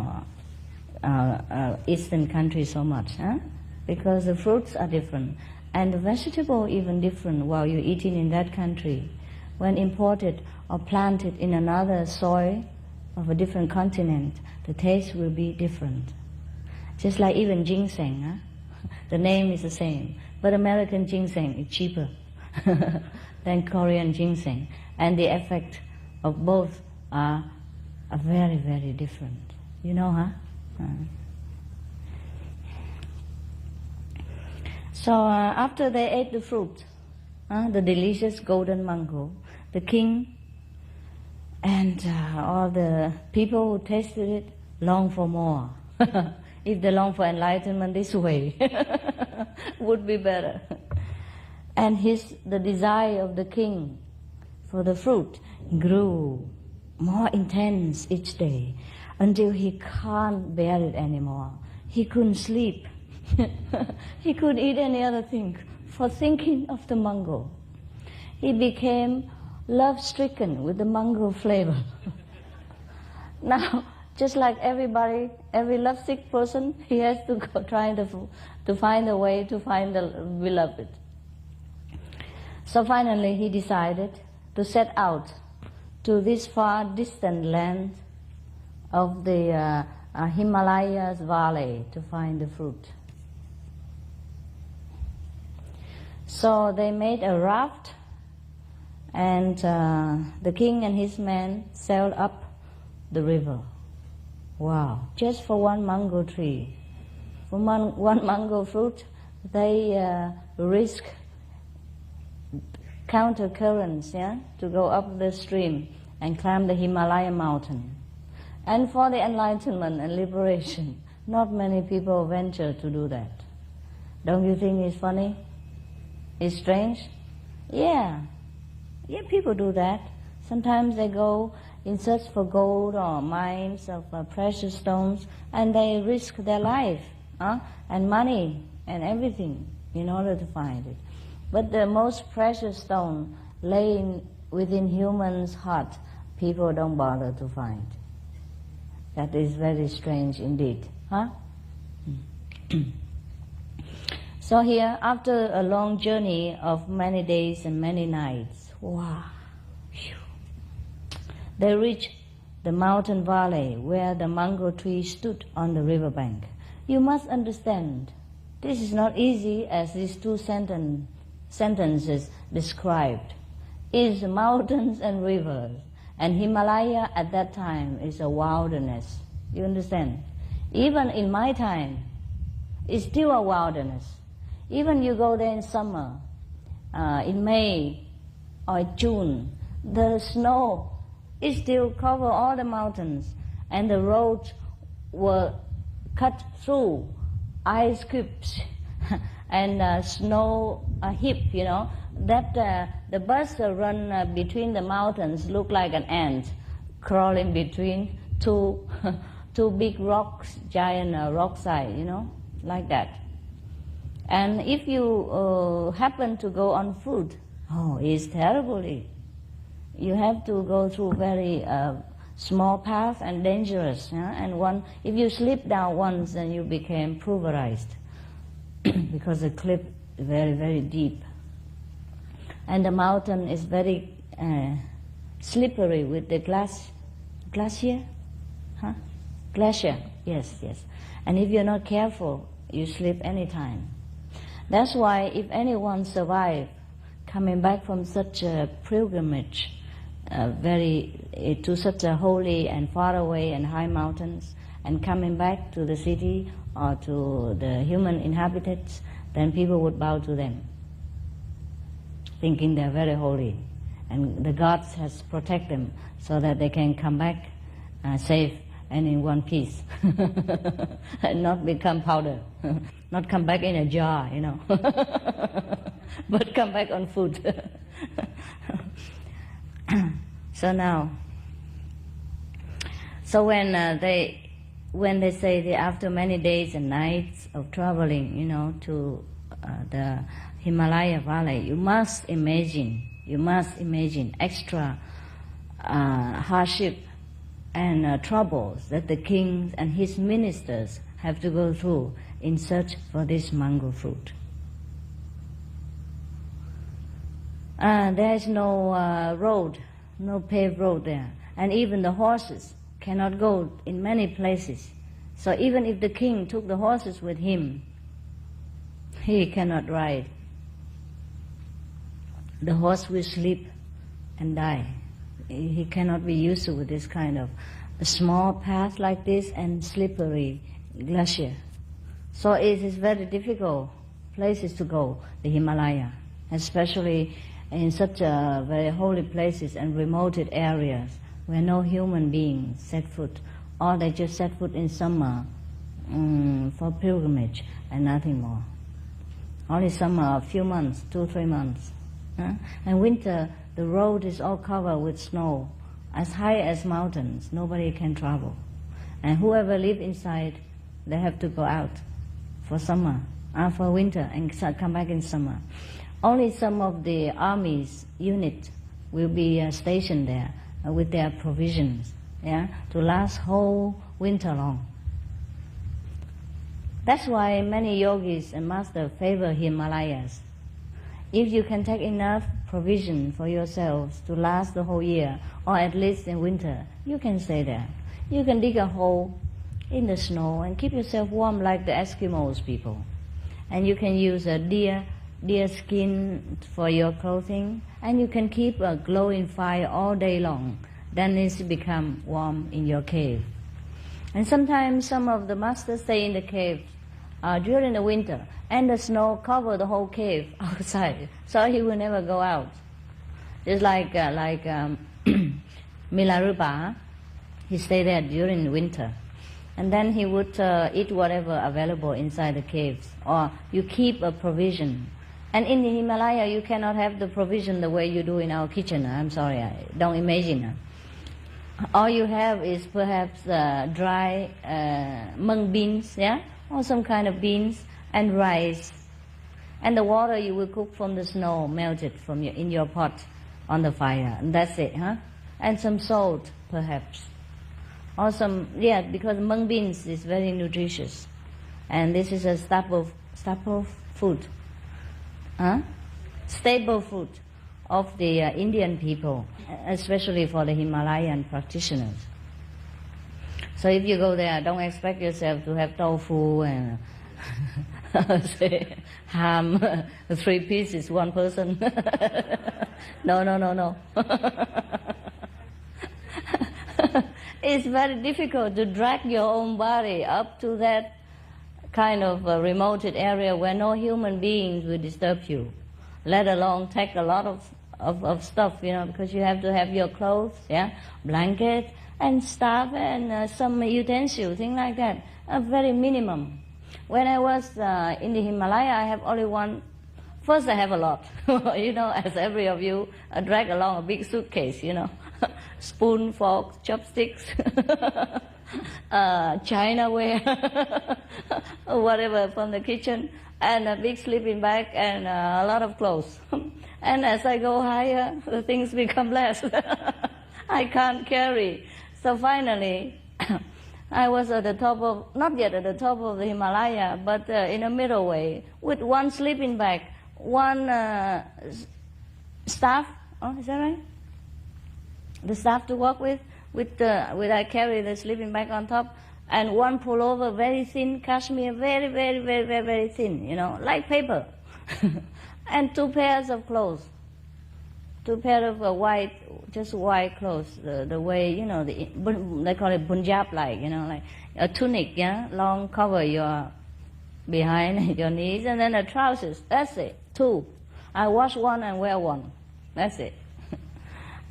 or Eastern countries so much, because the fruits are different, and the vegetable even different while you're eating in that country. When imported or planted in another soil of a different continent, the taste will be different. Just like even ginseng, the name is the same, but American ginseng is cheaper than Korean ginseng, and the effect of both are very, very different. So after they ate the fruit, the delicious golden mango, the king and all the people who tasted it longed for more. If they long for enlightenment this way, would be better. And the desire of the king for the fruit grew more intense each day, until he can't bear it anymore. He couldn't sleep. He couldn't eat any other thing for thinking of the mango. He became love-stricken with the mango flavor. Now, just like everybody, every lovesick person, he has to go trying to find a way to find the beloved. So finally he decided to set out to this far distant land of the Himalayas valley to find the fruit. So they made a raft, and the king and his men sailed up the river. Wow, just for one mango tree. For one mango fruit, they risk counter currents, to go up the stream and climb the Himalaya mountain. And for the enlightenment and liberation, not many people venture to do that. Don't you think it's funny? It's strange? Yeah, people do that. Sometimes they go in search for gold or mines of precious stones, and they risk their life and money and everything in order to find it. But the most precious stone laying within humans' heart, people don't bother to find. That is very strange indeed, So here, after a long journey of many days and many nights, wow, they reached the mountain valley where the mango tree stood on the riverbank. You must understand, this is not easy as these two sentences described. It's mountains and rivers, and Himalaya at that time is a wilderness. You understand? Even in my time, it's still a wilderness. Even you go there in summer, in May or June, the snow it still cover all the mountains, and the roads were cut through ice cubes and snow heap, that the bus run between the mountains look like an ant crawling between two, two big rocks, giant rock side, you know, like that. And if you happen to go on foot, oh, it's terribly. You have to go through very small path and dangerous. Yeah? And if you slip down once, then you became pulverized because the cliff is very, very deep. And the mountain is very slippery with the glacier? Huh? Glacier, yes, yes. And if you're not careful, you slip anytime. That's why if anyone survives coming back from such a pilgrimage, to such a holy and far away and high mountains, and coming back to the city or to the human inhabitants, then people would bow to them, thinking they're very holy. And the gods has protect them so that they can come back safe and in one piece, and not become powder, not come back in a jar, you know, but come back on foot. So now, so when they say that after many days and nights of traveling, you know, to the Himalaya Valley, you must imagine extra hardship and troubles that the king and his ministers have to go through in search for this mango fruit. There is no road, no paved road there, and even the horses cannot go in many places. So even if the king took the horses with him, he cannot ride. The horse will sleep and die. He cannot be used to with this kind of a small path like this and slippery glacier. So it is very difficult places to go, the Himalaya, especially in such very holy places and remote areas where no human beings set foot, or they just set foot in summer for pilgrimage and nothing more. Only summer, a few months, 2-3 months. And winter, the road is all covered with snow, as high as mountains. Nobody can travel. And whoever live inside, they have to go out for summer, for winter, and come back in summer. Only some of the army's unit will be stationed there with their provisions, yeah, to last whole winter long. That's why many yogis and masters favor Himalayas. If you can take enough provision for yourselves to last the whole year, or at least in winter, you can stay there. You can dig a hole in the snow and keep yourself warm like the Eskimos people. And you can use a deer skin for your clothing, and you can keep a glowing fire all day long. Then it's become warm in your cave. And sometimes some of the masters stay in the cave during the winter, and the snow cover the whole cave outside, so he will never go out. Just like Milarepa, he stayed there during winter, and then he would eat whatever available inside the caves, or you keep a provision. And in the Himalaya, you cannot have the provision the way you do in our kitchen. I'm sorry, I don't imagine. All you have is perhaps dry mung beans, yeah, or some kind of beans, and rice. And the water you will cook from the snow, melted from in your pot on the fire, and that's it, huh? And some salt, perhaps. Or some, yeah, because mung beans is very nutritious. And this is a staple food. Staple food of the Indian people, especially for the Himalayan practitioners. So if you go there, don't expect yourself to have tofu and say, ham, 3 pieces, 1 person. No. It's very difficult to drag your own body up to that kind of remote area where no human beings will disturb you, let alone take a lot of stuff, you know, because you have to have your clothes, yeah, blanket and stuff and some utensil, things like that, a very minimum. When I was in the Himalaya, I have only one. First I have a lot, you know, as every of you, drag along a big suitcase, you know. spoon, fork, chopsticks, chinaware, whatever from the kitchen, and a big sleeping bag and a lot of clothes. And as I go higher, the things become less. I can't carry. So finally, I was at the top of, not yet at the top of the Himalaya, but in a middle way, with one sleeping bag, one staff. Oh, is that right? The staff to walk with I carry the sleeping bag on top, and one pullover, very thin, cashmere, very, very, very, very, very thin, you know, like paper. And 2 pairs of clothes. 2 pairs of white, just white clothes, the way, you know, they call it Punjab-like, you know, like a tunic, yeah, long cover your behind your knees, and then the trousers. That's it, 2. I wash one and wear one. That's it.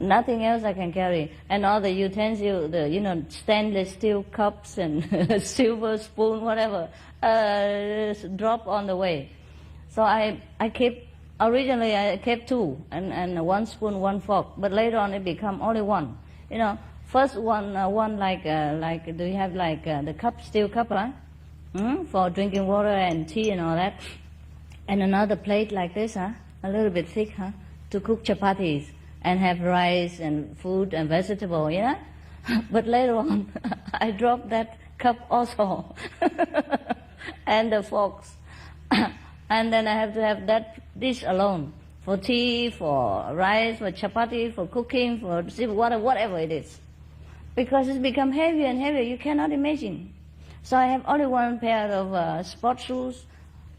Nothing else I can carry. And all the utensils, the, you know, stainless steel cups and silver spoon, whatever, drop on the way. So I kept, originally I kept 2, and 1 spoon, 1 fork, but later on it become only 1. You know, first one like, do you have like the cup, steel cup, huh? For drinking water and tea and all that. And another plate like this, huh? A little bit thick, huh? To cook chapatis and have rice and food and vegetable, yeah? But later on, I dropped that cup also, and the forks. And then I have to have that dish alone, for tea, for rice, for chapati, for cooking, for water, whatever it is. Because it's become heavier and heavier, you cannot imagine. So I have only 1 pair of sport shoes,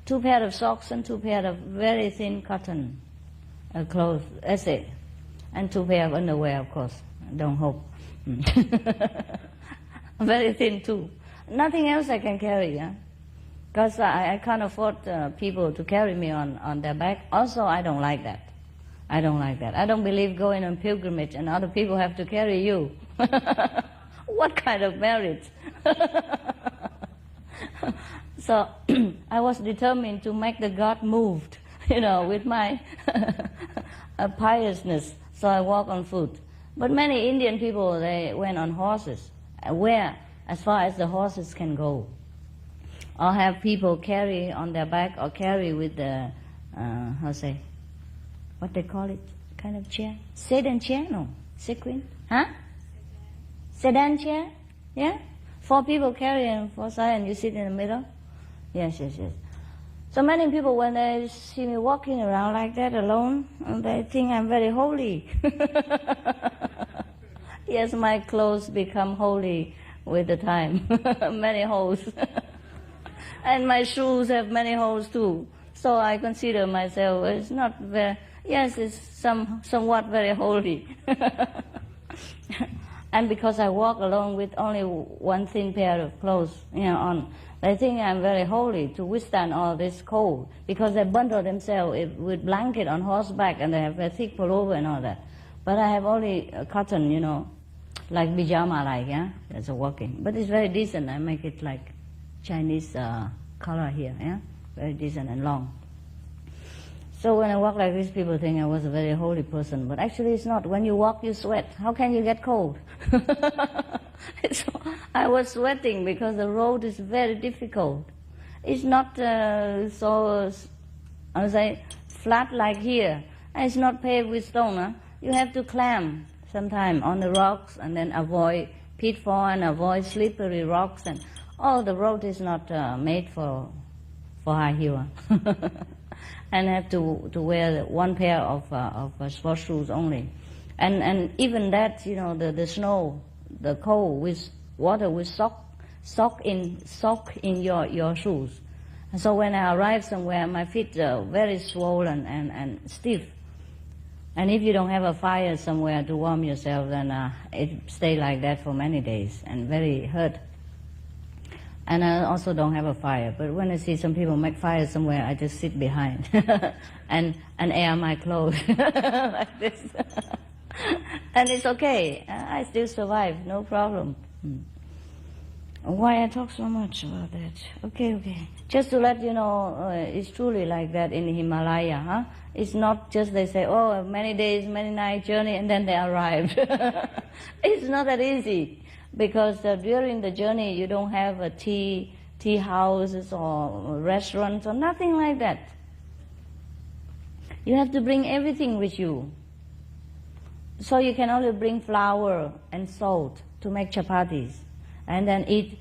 2 pair of socks, and 2 pair of very thin cotton clothes, that's it. And 2 pair of underwear, of course. Don't hope. Very thin too. Nothing else I can carry, yeah? Because I can't afford people to carry me on their back. Also, I don't like that. I don't like that. I don't believe going on pilgrimage and other people have to carry you. What kind of marriage? So I was determined to make the God moved, you know, with my piousness. So I walk on foot. But many Indian people, they went on horses, where, as far as the horses can go. Or have people carry on their back, or carry with the, what they call it, kind of chair? Sedan chair? No. Sequin? Huh? Sedan chair? Yeah? 4 people carry on 4 sides and you sit in the middle? Yes, yes, yes. So many people, when they see me walking around like that alone, they think I'm very holy. Yes, my clothes become holy with the time. Many holes. And my shoes have many holes too. So I consider myself, it's not very, yes, it's somewhat very holy. And because I walk alone with only 1 thin pair of clothes, you know, on, they think I'm very holy to withstand all this cold, because they bundle themselves with blanket on horseback and they have a thick pullover and all that. But I have only cotton, you know, like pyjama like, yeah, that's a walking. But it's very decent. I make it like Chinese color here, yeah, very decent and long. So when I walk like this, people think I was a very holy person, but actually it's not. When you walk, you sweat. How can you get cold? So I was sweating because the road is very difficult. It's not so, I would say, flat like here. And it's not paved with stone. Huh? You have to climb sometime on the rocks and then avoid pitfall and avoid slippery rocks. And the road is not made for high heel. And have to wear 1 pair of sport shoes only. And even that, you know, the snow, the cold with water will soak in your shoes. And so when I arrive somewhere, my feet are very swollen and stiff. And if you don't have a fire somewhere to warm yourself, then it stays like that for many days and very hurt. And I also don't have a fire. But when I see some people make fire somewhere, I just sit behind and air my clothes like this. And it's okay. I still survive, no problem. Why I talk so much about that? Okay. Just to let you know, it's truly like that in the Himalaya. Huh? It's not just they say, oh, many days, many nights journey, and then they arrive. It's not that easy, because during the journey you don't have a tea houses or restaurants or nothing like that. You have to bring everything with you. So you can only bring flour and salt to make chapatis, and then eat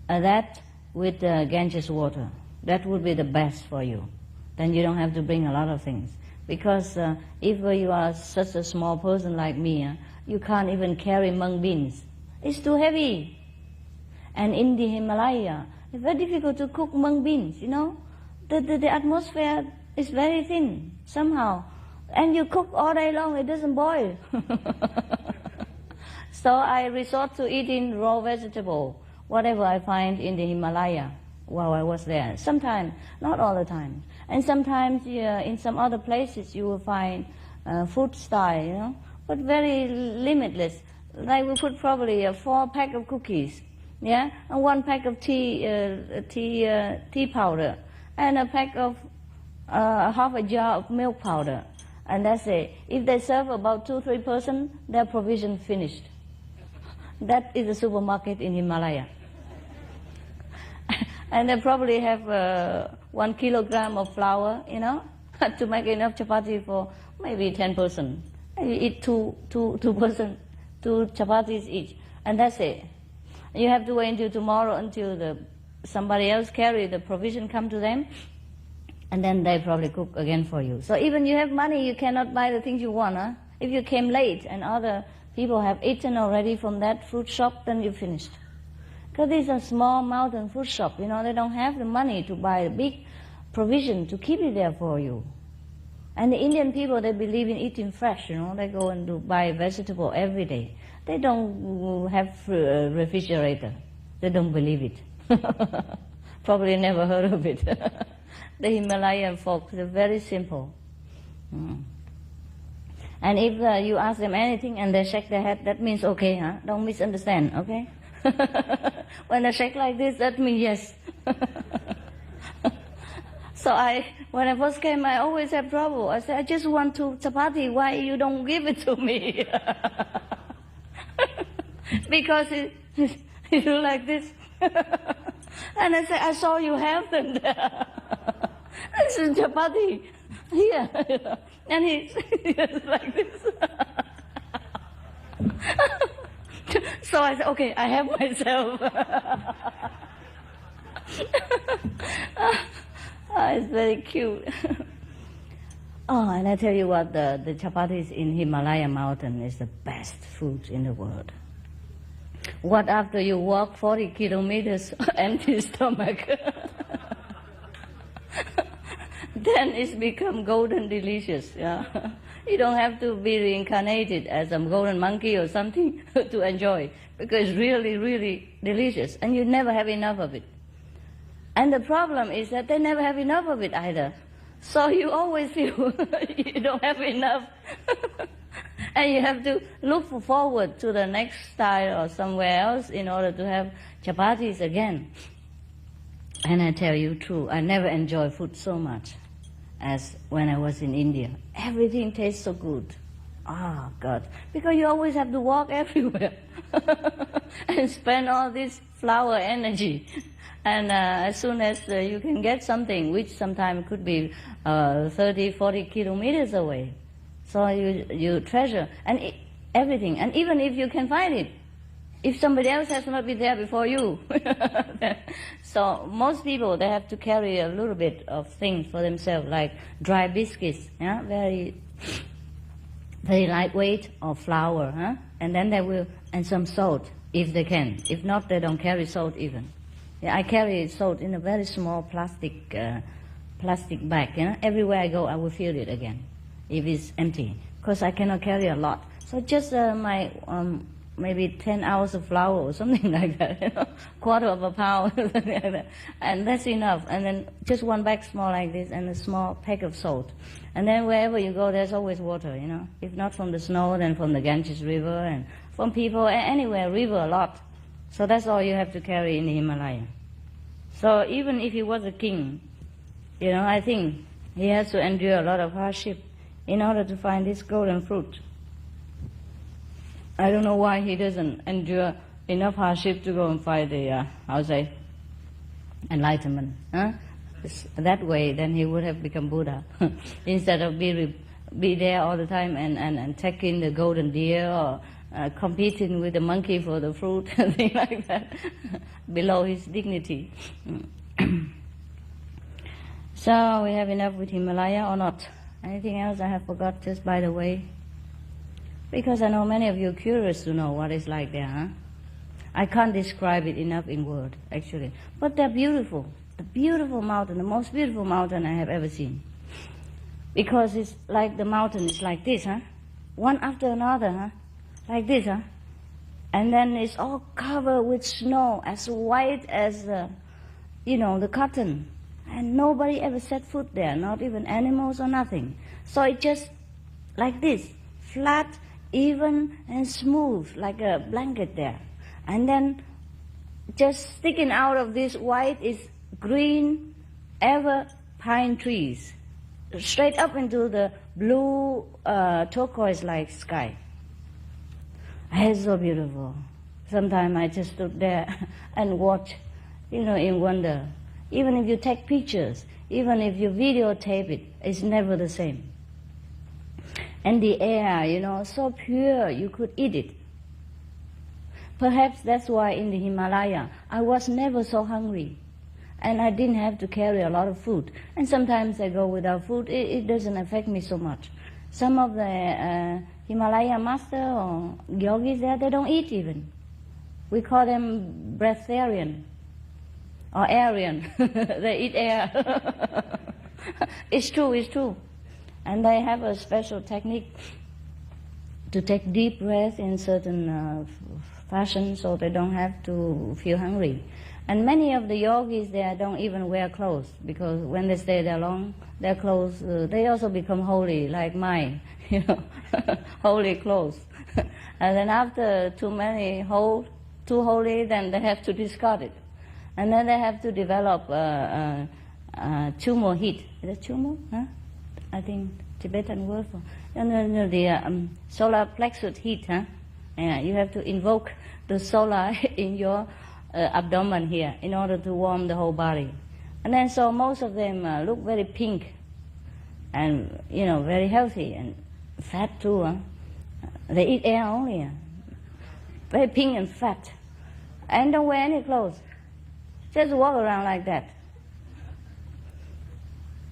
that with Ganges water. That would be the best for you. Then you don't have to bring a lot of things. Because if you are such a small person like me, you can't even carry mung beans. It's too heavy. And in the Himalaya, it's very difficult to cook mung beans, you know. The atmosphere is very thin, somehow. And you cook all day long, it doesn't boil. So I resort to eating raw vegetable, whatever I find in the Himalaya while I was there. Sometimes, not all the time. And sometimes in some other places you will find food style, you know, but very limitless. Like we put probably 4 pack of cookies, yeah, and 1 pack of tea powder, and a pack of half a jar of milk powder, and that's it. If they serve about 2-3 persons, their provision finished. That is a supermarket in Himalaya. And they probably have 1 kilogram of flour, you know, to make enough chapati for maybe 10 persons. And you eat two chapatis each, and that's it. You have to wait until tomorrow until somebody else carry the provision come to them, and then they probably cook again for you. So even you have money, you cannot buy the things you want. Huh? If you came late and other people have eaten already from that fruit shop, then you finished. Because these are small mountain fruit shop, you know, they don't have the money to buy a big provision to keep it there for you. And the Indian people, they believe in eating fresh, you know, they go and buy vegetable every day. They don't have refrigerator. They don't believe it. Probably never heard of it. The Himalayan folks are very simple. And if you ask them anything and they shake their head, that means okay, huh? Don't misunderstand, okay? When they shake like this, that means yes. So when I first came, I always have trouble. I said, I just want to chapati, why you don't give it to me? Because it do like this. And I said, I saw you have them there. This is chapati. Here. And he's like this. So I said, okay, I have myself. It's very cute. Oh, and I tell you what, the chapatis in Himalaya mountain is the best food in the world. What after you walk 40 kilometers empty stomach, then it's become golden delicious. Yeah. You don't have to be reincarnated as a golden monkey or something to enjoy, because it's really, really delicious, and you never have enough of it. And the problem is that they never have enough of it either. So you always feel you don't have enough. And you have to look forward to the next style or somewhere else in order to have chapatis again. And I tell you true, I never enjoyed food so much as when I was in India. Everything tastes so good. Oh, God. Because you always have to walk everywhere and spend all this flower energy. And as soon as you can get something, which sometimes could be 30, 40 kilometers away, so you treasure and everything. And even if you can find it, if somebody else has not been there before you. So most people, they have to carry a little bit of things for themselves, like dry biscuits, yeah? very lightweight, or flour, huh? And then they will, and some salt, if they can. If not, they don't carry salt even. Yeah, I carry salt in a very small plastic bag. You know? Everywhere I go, I will fill it again, if it's empty, because I cannot carry a lot. So just my maybe 10 hours of flour or something like that, you know? Quarter of a pound, something like that. And that's enough. And then just one bag small like this, and a small pack of salt. And then wherever you go, there's always water, you know. If not from the snow, then from the Ganges River, and from people, anywhere, river a lot. So that's all you have to carry in the Himalaya. So even if he was a king, I think he has to endure a lot of hardship in order to find this golden fruit. I don't know why he doesn't endure enough hardship to go and find the, enlightenment. Huh? That way, then he would have become Buddha. Instead of be there all the time and taking the golden deer or competing with the monkey for the fruit and things like that, below his dignity. So we have enough with Himalaya or not? Anything else I have forgot, just by the way? Because I know many of you are curious to know what it's like there, huh? I can't describe it enough in words, actually. But they're beautiful. The beautiful mountain, the most beautiful mountain I have ever seen. Because it's like the mountain is like this, huh? One after another, huh? Like this, huh? And then it's all covered with snow, as white as, the cotton. And nobody ever set foot there, not even animals or nothing. So it's just like this, flat, even, and smooth, like a blanket there. And then just sticking out of this white is green, ever pine trees, straight up into the blue, turquoise-like sky. It's so beautiful. Sometimes I just stood there and watch, in wonder. Even if you take pictures, even if you videotape it, it's never the same. And the air, so pure, you could eat it. Perhaps that's why in the Himalaya, I was never so hungry. And I didn't have to carry a lot of food. And sometimes I go without food, it doesn't affect me so much. Some of the Himalaya master or yogis there, they don't eat even. We call them breatharian or Aryan. They eat air. It's true. And they have a special technique to take deep breath in certain fashion so they don't have to feel hungry. And many of the yogis there don't even wear clothes, because when they stay there long, their clothes, they also become holy, like mine, holy clothes. And then after too holy, then they have to discard it. And then they have to develop tumor heat. Is it tumor? Huh? I think Tibetan word for the solar plexus heat. Huh? Yeah, you have to invoke the solar in your abdomen here in order to warm the whole body. And then so most of them look very pink and very healthy and fat too. Huh? They eat air only. Very pink and fat, and don't wear any clothes. Just walk around like that.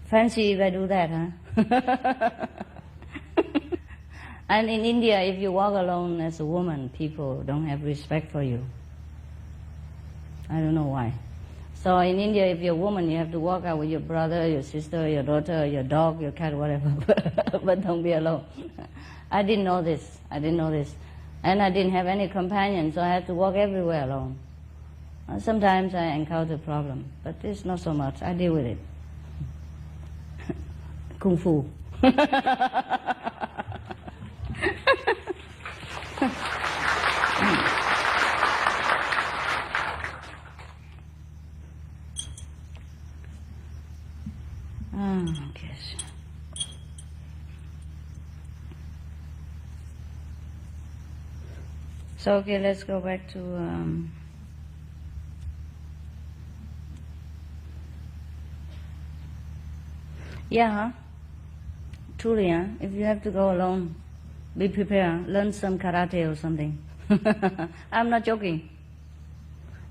Fancy if I do that, huh? And in India, if you walk alone as a woman, people don't have respect for you. I don't know why. So in India, if you're a woman, you have to walk out with your brother, your sister, your daughter, your dog, your cat, whatever. But don't be alone. I didn't know this. And I didn't have any companion, so I had to walk everywhere alone. Sometimes I encounter problems, but it's not so much. I deal with it. Kung Fu. Okay. So okay, let's go back to truly, if you have to go alone, be prepared, learn some karate or something. I'm not joking.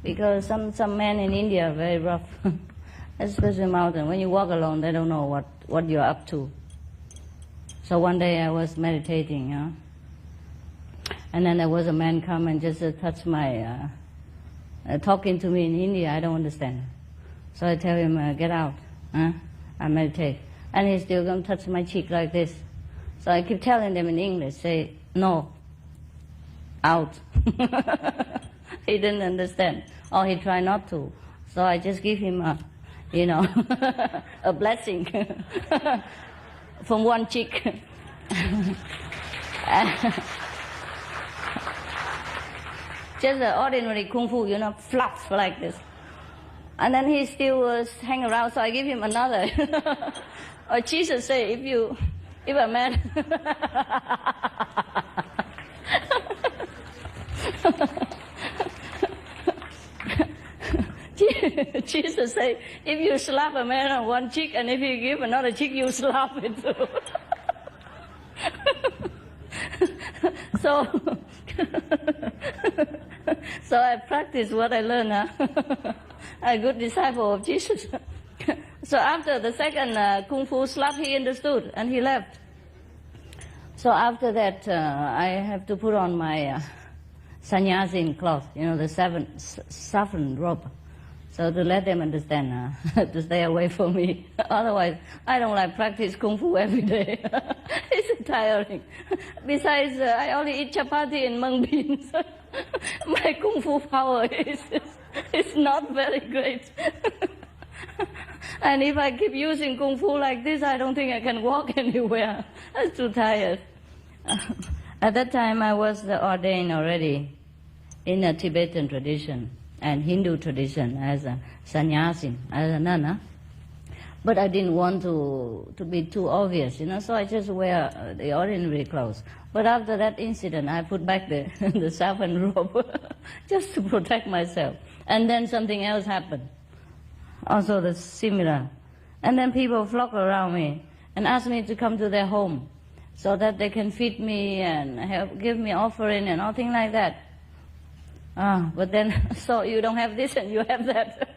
Because some men in India are very rough, especially mountain. When you walk alone, they don't know what you're up to. So one day I was meditating, and then there was a man come and just touch my, talking to me in India, I don't understand. So I tell him, get out, I meditate. And he's still going to touch my cheek like this. So I keep telling them in English, say, no, out. He didn't understand, or he tried not to. So I just give him a, a blessing from one cheek. just the ordinary kung fu, you know, flops like this. And then he still was hang around, so I give him another. Or Jesus say, if a man Jesus say, if you slap a man on one cheek, and if you give another cheek, you slap it too. So I practice what I learned. A good disciple of Jesus. So after the second kung fu slap, he understood and he left. So after that, I have to put on my sannyasin cloth, you know, the saffron robe. So to let them understand, to stay away from me. Otherwise, I don't like practice kung fu every day. It's tiring. Besides, I only eat chapati and mung beans. My kung fu power is not very great. And if I keep using kung fu like this, I don't think I can walk anywhere. I'm too tired. At that time, I was ordained already in a Tibetan tradition and Hindu tradition as a sannyasin, as a nun. But I didn't want to be too obvious, you know, so I just wear the ordinary clothes. But after that incident, I put back the saffron robe just to protect myself. And then something else happened, also the similar. And then people flock around me and ask me to come to their home so that they can feed me and give me offering and all things like that. But then, so you don't have this and you have that.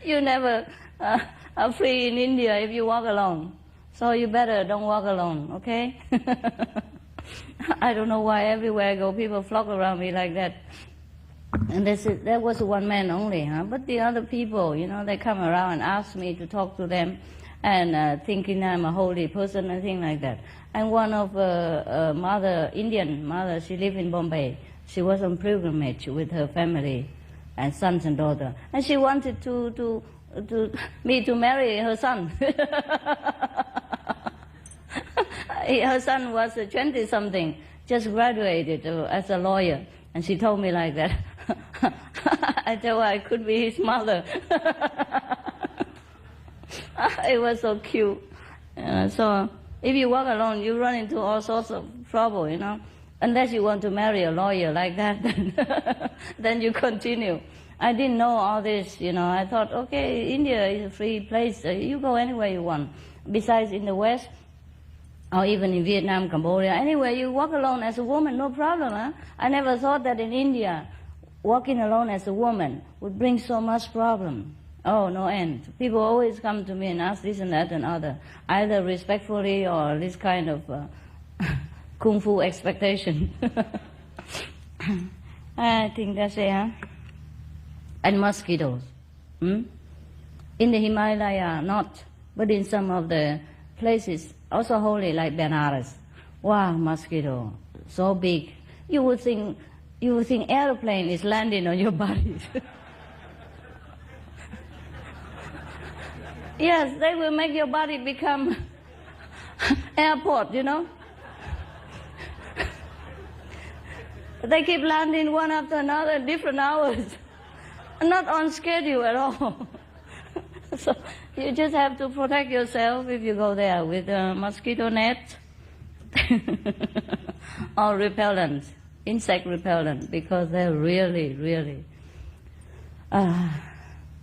You never are free in India if you walk alone. So you better don't walk alone, okay? I don't know why everywhere I go, people flock around me like that. And there was one man only, but the other people, you know, they come around and ask me to talk to them and thinking I'm a holy person and things like that. And one of Indian mother, she lived in Bombay. She was on pilgrimage with her family and sons and daughter. And she wanted me to marry her son. Her son was 20-something, just graduated as a lawyer. And she told me like that. I told her I could be his mother. It was so cute. So if you walk alone, you run into all sorts of trouble, you know. Unless you want to marry a lawyer like that, then you continue. I didn't know all this, you know. I thought, okay, India is a free place. You go anywhere you want. Besides, in the West, or even in Vietnam, Cambodia, anywhere you walk alone as a woman, no problem. I never thought that in India, walking alone as a woman would bring so much problem. Oh, no end. People always come to me and ask this and that and other, either respectfully or this kind of kung fu expectation. I think that's it, huh? And mosquitoes. In the Himalaya, not, but in some of the places, also holy, like Benares. Wow, mosquito, so big. You would think airplane is landing on your body. Yes, they will make your body become airport, you know. They keep landing one after another, different hours, not on schedule at all. So you just have to protect yourself if you go there with a mosquito net or repellent, insect repellent, because they really, really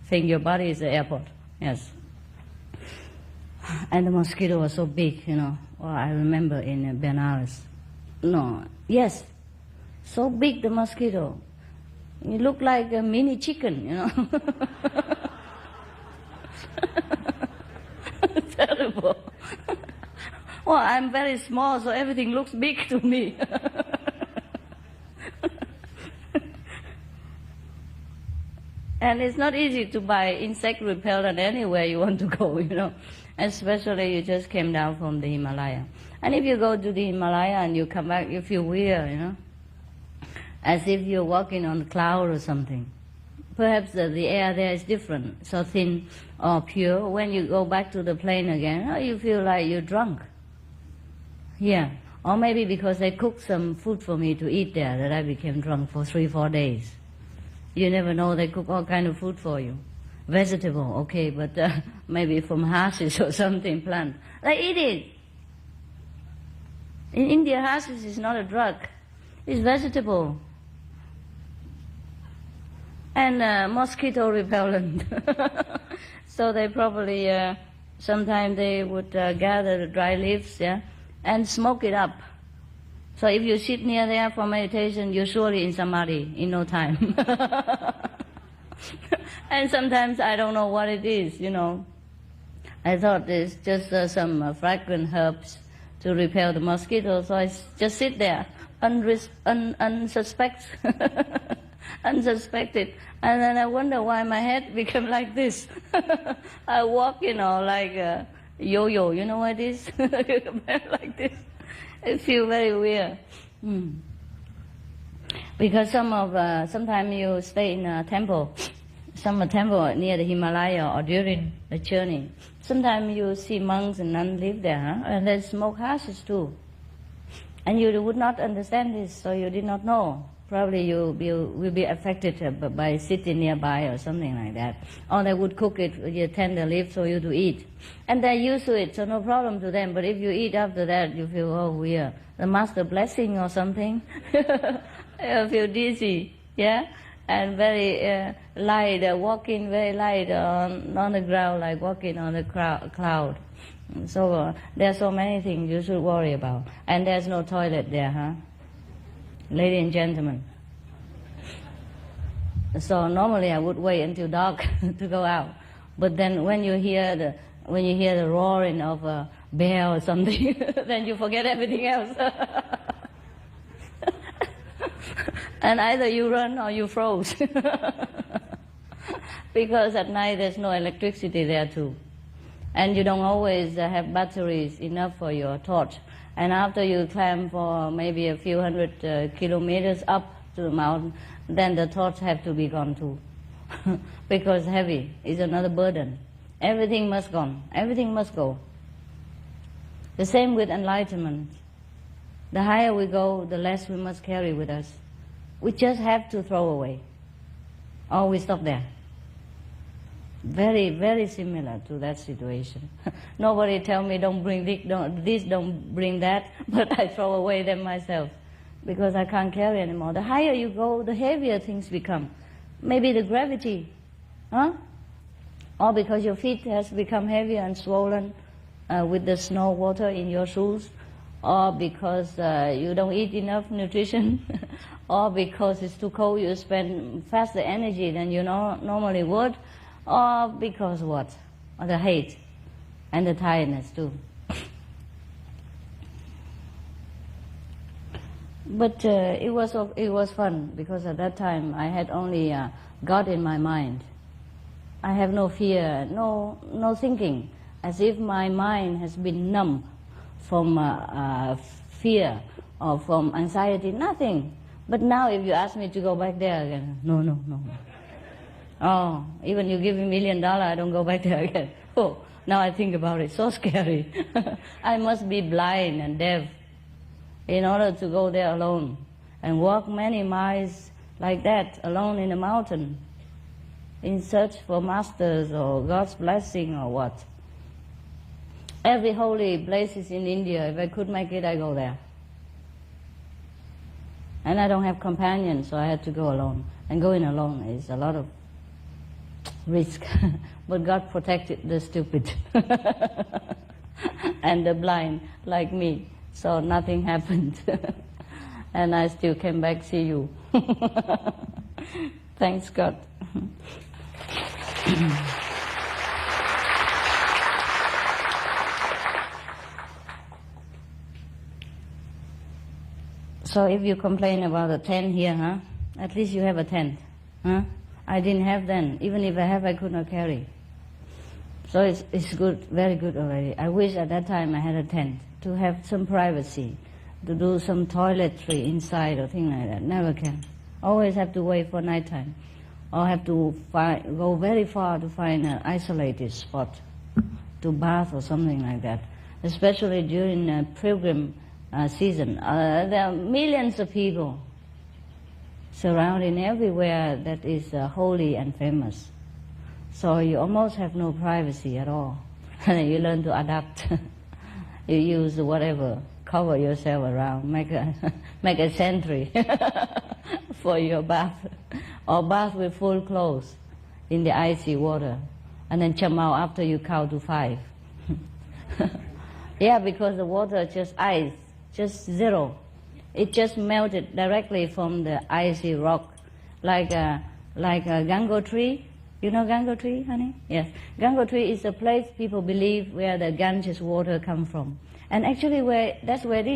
think your body is the airport. Yes. And the mosquito was so big, you know. Well, I remember in Benares. No, yes. So big, the mosquito. It looked like a mini chicken, you know. Terrible. Well, I'm very small, so everything looks big to me. And it's not easy to buy insect repellent anywhere you want to go, you know. Especially you just came down from the Himalaya. And if you go to the Himalaya and you come back, you feel weird, you know. As if you're walking on a cloud or something. Perhaps the air there is different, so thin or pure. When you go back to the plane again, you feel like you're drunk. Yeah. Or maybe because they cooked some food for me to eat there that I became drunk for 3-4 days. You never know, they cook all kind of food for you. Vegetable, okay, but maybe from hashish or something, plant. They eat it. In India, hashish is not a drug. It's vegetable. And mosquito repellent. So they probably, sometimes they would gather the dry leaves, yeah, and smoke it up. So if you sit near there for meditation, you're surely in samadhi in no time. And sometimes I don't know what it is, you know. I thought it's just some fragrant herbs to repel the mosquitoes, so I just sit there, unsuspected. And then I wonder why my head became like this. I walk, you know, like a yo-yo, you know what it is? Like this. It feels very weird. Because sometimes you stay in a temple, some temple near the Himalaya or during the journey. Sometimes you see monks and nuns live there, huh? And they smoke hashish too. And you would not understand this, so you did not know. Probably you will be affected by sitting nearby or something like that. Or they would cook it with your tender leaves for you to eat. And they're used to it, so no problem to them. But if you eat after that, you feel, oh, weird. The master blessing or something. You feel dizzy, yeah? And very light, walking very light on the ground, like walking on the cloud. So there are so many things you should worry about. And there's no toilet there, huh? Ladies and gentlemen. So normally I would wait until dark to go out. But then when you hear the roaring of a bear or something, then you forget everything else. And either you run or you froze. Because at night there's no electricity there too. And you don't always have batteries enough for your torch. And after you climb for maybe a few hundred kilometers up to the mountain, then the torch have to be gone too. Because heavy is another burden. Everything must go. Everything must go. The same with enlightenment. The higher we go, the less we must carry with us. We just have to throw away. Or we stop there. Very, very similar to that situation. Nobody tell me don't bring this, don't bring that, but I throw away them myself because I can't carry anymore. The higher you go, the heavier things become. Maybe the gravity, huh? Or because your feet has become heavier and swollen with the snow water in your shoes, or because you don't eat enough nutrition, or because it's too cold, you spend faster energy than you normally would, or because what? Or the hate and the tiredness too. But it was fun because at that time I had only God in my mind. I have no fear, no thinking, as if my mind has been numb from fear or from anxiety, nothing. But now if you ask me to go back there again, no. Oh, even you give me $1 million, I don't go back there again. Oh, now I think about it, so scary. I must be blind and deaf in order to go there alone and walk many miles like that, alone in a mountain, in search for masters or God's blessing or what. Every holy places in India, if I could make it, I go there. And I don't have companions, so I had to go alone. And going alone is a lot of risk. But God protected the stupid and the blind like me, so nothing happened. And I still came back see you. Thanks God. So if you complain about a tent here, huh? At least you have a tent, huh? I didn't have then. Even if I have, I could not carry. So it's good, very good already. I wish at that time I had a tent to have some privacy, to do some toiletry inside or thing like that. Never can. Always have to wait for night time, or have to go very far to find an isolated spot to bath or something like that. Especially during pilgrim season, there are millions of people. surrounding everywhere that is holy and famous. So you almost have no privacy at all. And you learn to adapt. You use whatever, cover yourself around, make a sentry for your bath, or bath with full clothes in the icy water, and then jump out after you count to 5. Yeah, because the water just ice, just zero. It just melted directly from the icy rock, like a gango tree. You know gango tree, honey? Yes. Gango tree is a place people believe where the Ganges water come from. And actually that's where it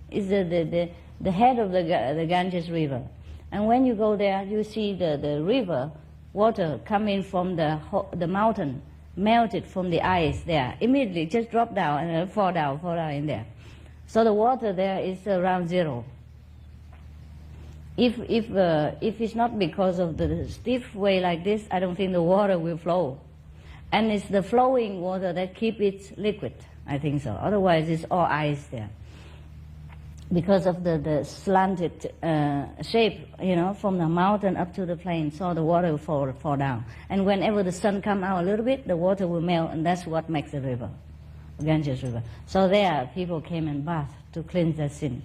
is the head of the Ganges river. And when you go there, you see the river water coming from the mountain, melted from the ice there. Immediately just drop down and fall down in there. So the water there is around zero. If it's not because of the stiff way like this, I don't think the water will flow. And it's the flowing water that keep it liquid, I think so. Otherwise it's all ice there. Because of the slanted shape, you know, from the mountain up to the plain, so the water will fall down. And whenever the sun come out a little bit, the water will melt, and that's what makes the river, Ganges River. So there, people came and bathed to cleanse their sin.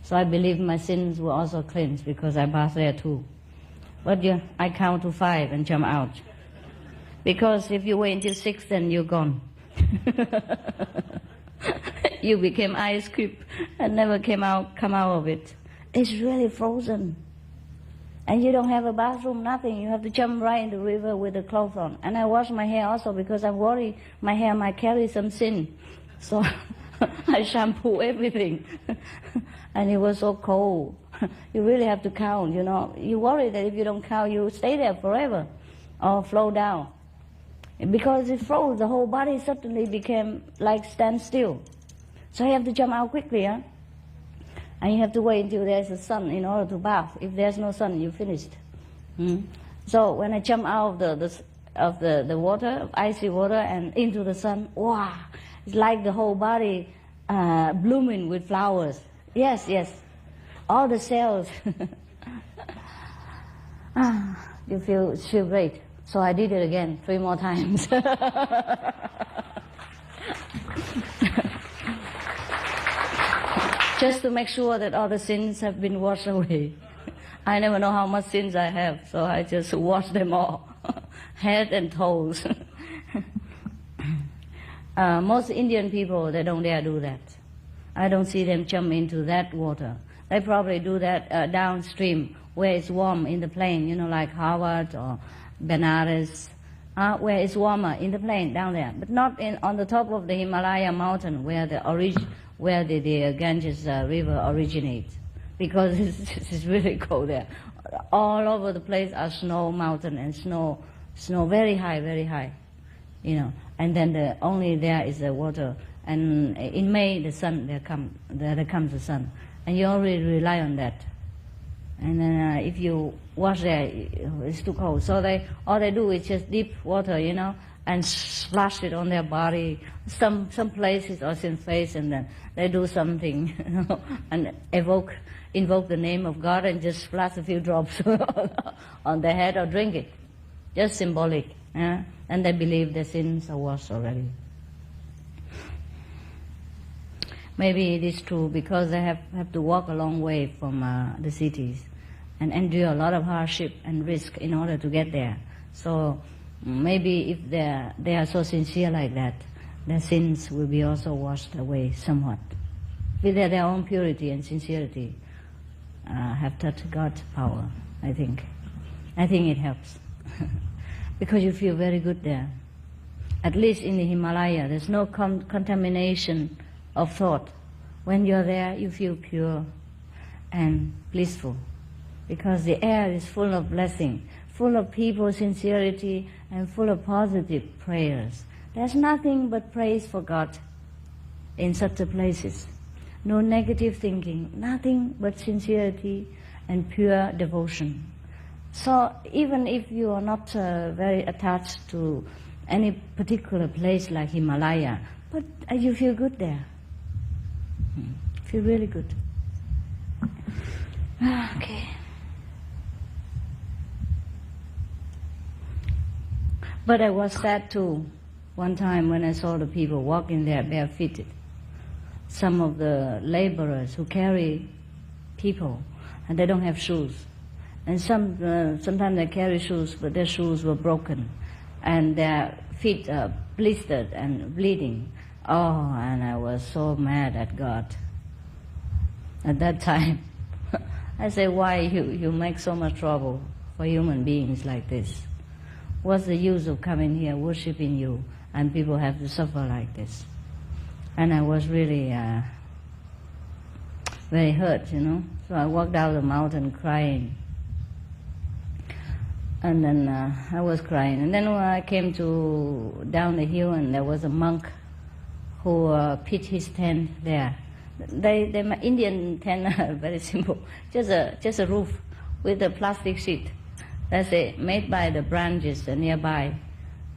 So I believe my sins were also cleansed because I bathed there too. But I count to 5 and jump out. Because if you wait until 6, then you're gone. You became ice cube and never come out of it. It's really frozen. And you don't have a bathroom, nothing. You have to jump right in the river with the clothes on. And I wash my hair also because I'm worried my hair might carry some sin. So I shampoo everything. And it was so cold. You really have to count, you know. You worry that if you don't count, you stay there forever or flow down. Because it froze, the whole body suddenly became like stand still. So you have to jump out quickly, huh? And you have to wait until there's a sun in order to bath. If there's no sun, you're finished. So when I jump out of the water, icy water, and into the sun, wow, it's like the whole body blooming with flowers. Yes, yes, all the cells. You feel great. So I did it again 3 more times. Just to make sure that all the sins have been washed away. I never know how much sins I have, so I just wash them all, head and toes. Most Indian people, they don't dare do that. I don't see them jump into that water. They probably do that downstream, where it's warm in the plain, you know, like Harvard or Benares, where it's warmer in the plain down there, but not on the top of the Himalaya mountain where the Ganges river originates, because it's really cold there. All over the place are snow mountain and snow very high, you know. And then only there is the water. And in May, the sun there comes the sun, and you already rely on that. And then if you wash there, it's too cold. So all they do is just dip water, you know, and splash it on their body. Some places or in face, and then they do something, you know, and invoke the name of God and just splash a few drops on their head or drink it. Just symbolic. Yeah? And they believe their sins are washed already. Maybe it is true because they have to walk a long way from the cities and endure a lot of hardship and risk in order to get there. So maybe if they are so sincere like that, their sins will be also washed away somewhat. With their own purity and sincerity have touched God's power, I think. I think it helps. Because you feel very good there. At least in the Himalaya, there's no contamination of thought. When you're there, you feel pure and blissful, because the air is full of blessing, full of people's sincerity, and full of positive prayers. There's nothing but praise for God in such places. No negative thinking, nothing but sincerity and pure devotion. So even if you are not very attached to any particular place like Himalaya, but you feel good there. Feel really good. Okay. But I was sad too. One time when I saw the people walking there barefooted, some of the laborers who carry people, and they don't have shoes. And sometimes they carry shoes, but their shoes were broken, and their feet are blistered and bleeding. Oh, and I was so mad at God. At that time, I said, why you make so much trouble for human beings like this? What's the use of coming here worshipping you and people have to suffer like this? And I was really very hurt, you know. So I walked down the mountain crying. And then I was crying. And then when I came down the hill, and there was a monk who pitched his tent there. My Indian tent are very simple, just a roof with a plastic sheet. That's it, made by the branches nearby,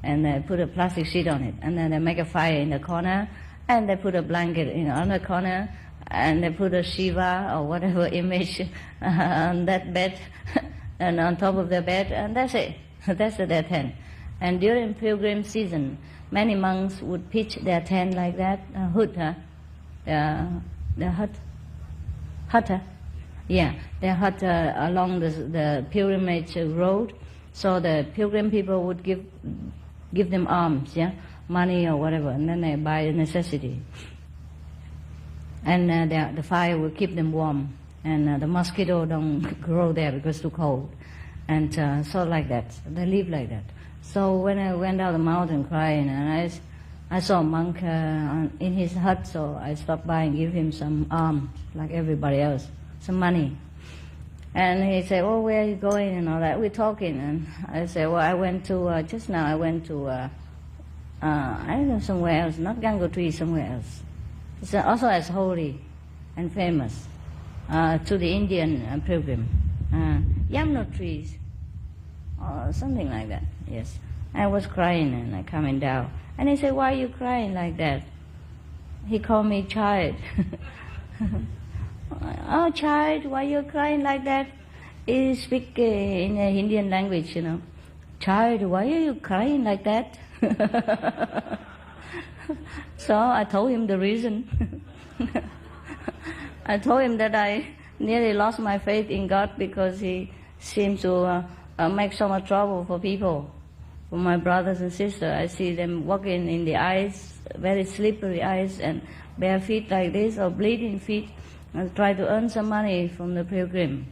and they put a plastic sheet on it, and then they make a fire in the corner, and they put a blanket in another corner, and they put a Shiva or whatever image on that bed, and on top of the bed, and that's it. That's their tent. And during pilgrim season, many monks would pitch their tent like that, the hut. Yeah, their hut along the pilgrimage road. So the pilgrim people would give them alms, yeah, money or whatever, and then they buy a necessity. And the fire will keep them warm, and the mosquito don't grow there because it's too cold. And so like that, they live like that. So when I went down the mountain crying, and I saw a monk in his hut, so I stopped by and give him some alms, like everybody else, some money. And he said, oh, where are you going and all that? We're talking, and I said, well, I went to, just now I went to, I don't know, somewhere else, not Gangotri, somewhere else. It's also as holy and famous to the Indian pilgrim. Yamno trees, or something like that, yes. I was crying and I coming down. And he said, why are you crying like that? He called me child. Oh, child, why are you crying like that? He speak in a Indian language, you know. Child, why are you crying like that? So I told him the reason. I told him that I nearly lost my faith in God because he seems to make so much trouble for people. For my brothers and sisters, I see them walking in the ice, very slippery ice, and bare feet like this, or bleeding feet, and try to earn some money from the pilgrim.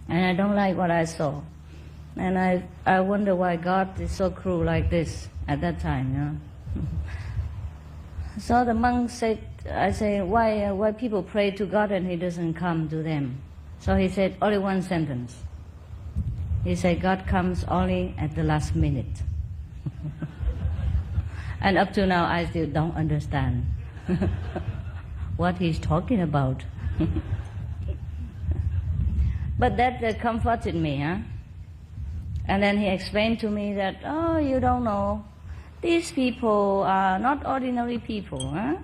And I don't like what I saw. And I wonder why God is so cruel like this at that time, you know. So the monk said, I say, why people pray to God and He doesn't come to them? So he said, only one sentence. He said, God comes only at the last minute. And up to now, I still don't understand what he's talking about. But that comforted me, huh? And then he explained to me that, oh, you don't know, these people are not ordinary people, huh?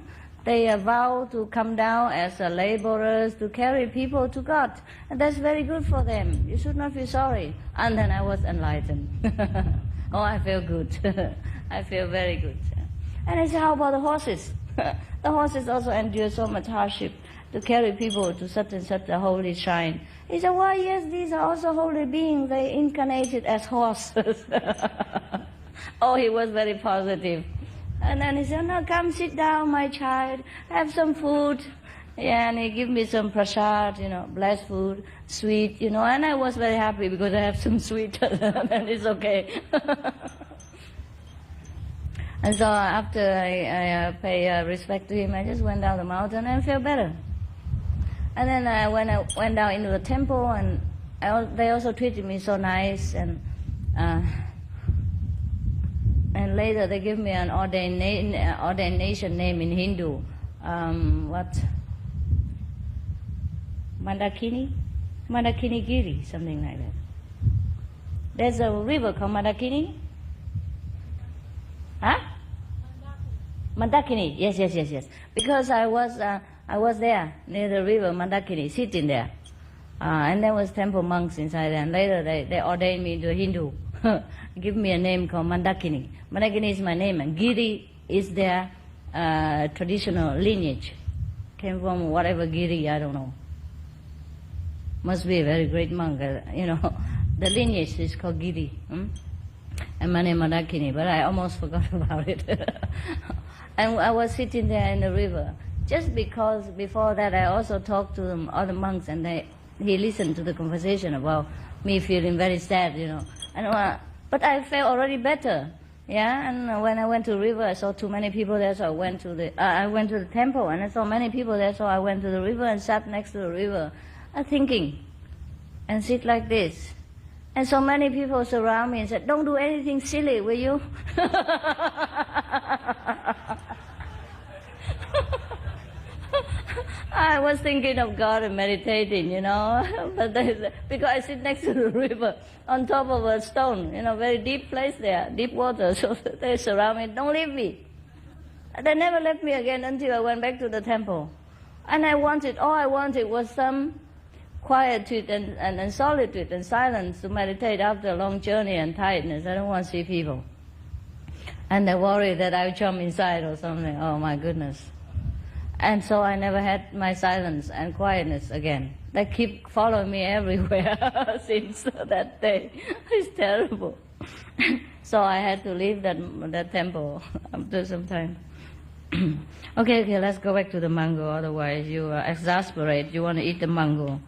They vow to come down as laborers to carry people to God. And that's very good for them. You should not feel sorry. And then I was enlightened. Oh, I feel good. I feel very good. And I said, how about the horses? The horses also endure so much hardship to carry people to such and such a holy shrine. He said, why, yes, these are also holy beings. They incarnated as horses. Oh, he was very positive. And then he said, no, come sit down, my child, have some food. Yeah, and he gave me some prasad, you know, blessed food, sweet, you know, and I was very happy because I have some sweet, and it's okay. And so after I pay respect to him, I just went down the mountain and felt better. And then when I went down into the temple, and they also treated me so nice, and later they give me an ordination name in Hindu. Mandakini? Mandakini Giri, something like that. There's a river called Mandakini. Huh? Mandakini, yes. Because I was there near the river Mandakini, sitting there. And there was temple monks inside there, and later they ordained me into Hindu. give me a name called Mandakini. Mandakini is my name, and Giri is their traditional lineage. Came from whatever Giri, I don't know. Must be a very great monk, you know. The lineage is called Giri. And my name is Mandakini, but I almost forgot about it. And I was sitting there in the river, just because before that I also talked to them, other monks, and he listened to the conversation about me feeling very sad, you know. And, but I felt already better, yeah. And when I went to the river, I saw too many people there, so I went to the temple, and I saw many people there, so I went to the river and sat next to the river, thinking, and sit like this. And so many people surround me and said, "Don't do anything silly, will you?" I was thinking of God and meditating, you know, but because I sit next to the river on top of a stone, you know, very deep place there, deep water, so they surround me, "Don't leave me." They never left me again until I went back to the temple. And all I wanted was some quietude and solitude and silence to meditate after a long journey and tiredness. I don't want to see people. And they worry that I'll jump inside or something. Oh my goodness. And so I never had my silence and quietness again. They keep following me everywhere since that day. It's terrible. So I had to leave that temple after some time. Okay, let's go back to the mango. Otherwise you exasperate. You want to eat the mango.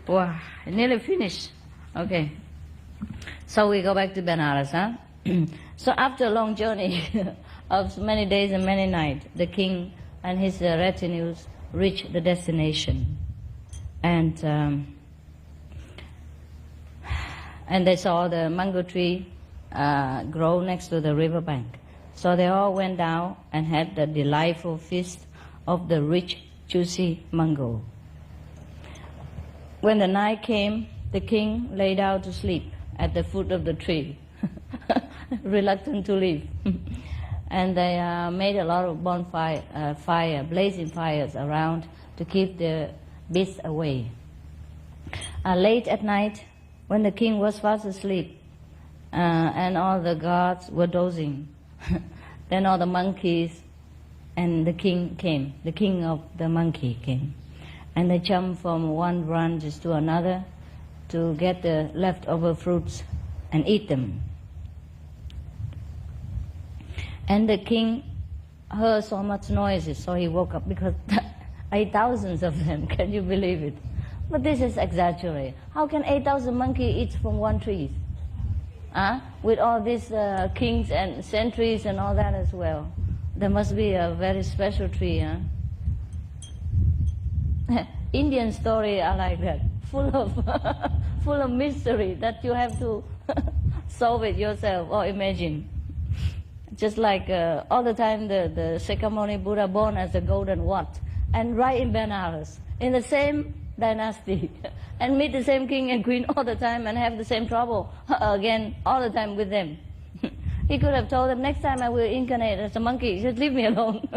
Wow, I nearly finished. Okay. So we go back to Benares, huh? So after a long journey of many days and many nights, the king and his retinues reached the destination. And they saw the mango tree grow next to the riverbank. So they all went down and had the delightful feast of the rich, juicy mango. When the night came, the king lay down to sleep at the foot of the tree, reluctant to leave. And they made a lot of blazing fires around to keep the beasts away. Late at night, when the king was fast asleep and all the guards were dozing, then all the monkeys and the king came. The king of the monkey came. And they jumped from one branch to another to get the leftover fruits and eat them. And the king heard so much noises, so he woke up, because 8,000 of them, can you believe it? But this is exaggerated. How can 8,000 monkeys eat from one tree? With all these kings and centuries and all that as well. There must be a very special tree, huh? Indian stories are like that, full of mystery that you have to solve it yourself or imagine. Just like all the time the Shakyamuni Buddha born as a golden what, and right in Benares, in the same dynasty, and meet the same king and queen all the time and have the same trouble again all the time with them. He could have told them, "Next time I will incarnate as a monkey, just leave me alone."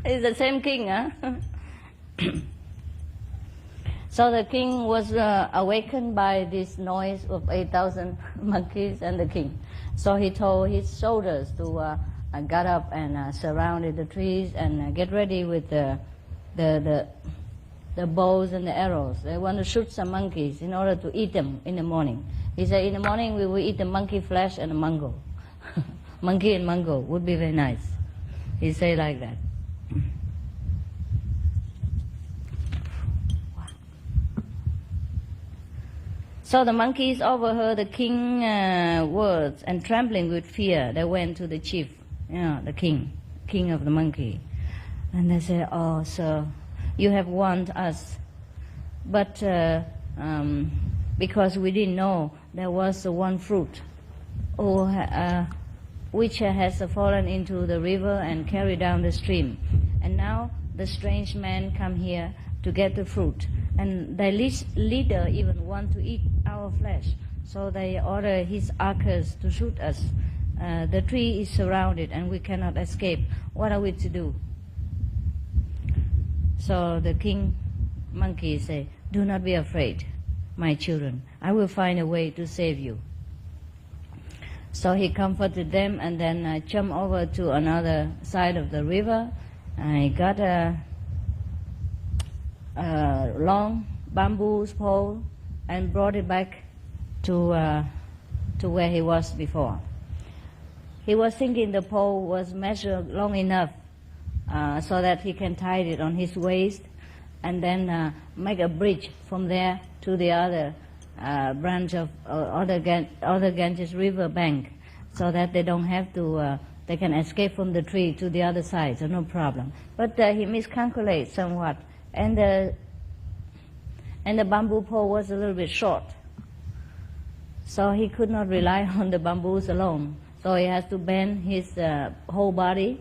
It's the same king, huh? So the king was awakened by this noise of 8,000 monkeys and the king. So he told his soldiers to get up and surround the trees and get ready with the bows and the arrows. They want to shoot some monkeys in order to eat them in the morning. He said, "In the morning we will eat the monkey flesh and the mango." Monkey and mango would be very nice. He said like that. So the monkeys overheard the king's words, and trembling with fear, they went to the chief, the king of the monkey. And they said, "Oh, sir, you have warned us, but because we didn't know there was one fruit which has fallen into the river and carried down the stream. And now the strange men come here to get the fruit. And their leader even want to eat our flesh. So they order his archers to shoot us. The tree is surrounded and we cannot escape. What are we to do?" So the king monkey say, "Do not be afraid. my children. I will find a way to save you. So he comforted them and then jumped over to another side of the river. And he got a long bamboo pole and brought it back to where he was before. He was thinking the pole was measured long enough so that he can tie it on his waist and then make a bridge from there to the other branch of other Ganges river bank, so that they don't have to, they can escape from the tree to the other side, so no problem. But he miscalculated somewhat, and the bamboo pole was a little bit short, so he could not rely on the bamboos alone. So he has to bend his whole body,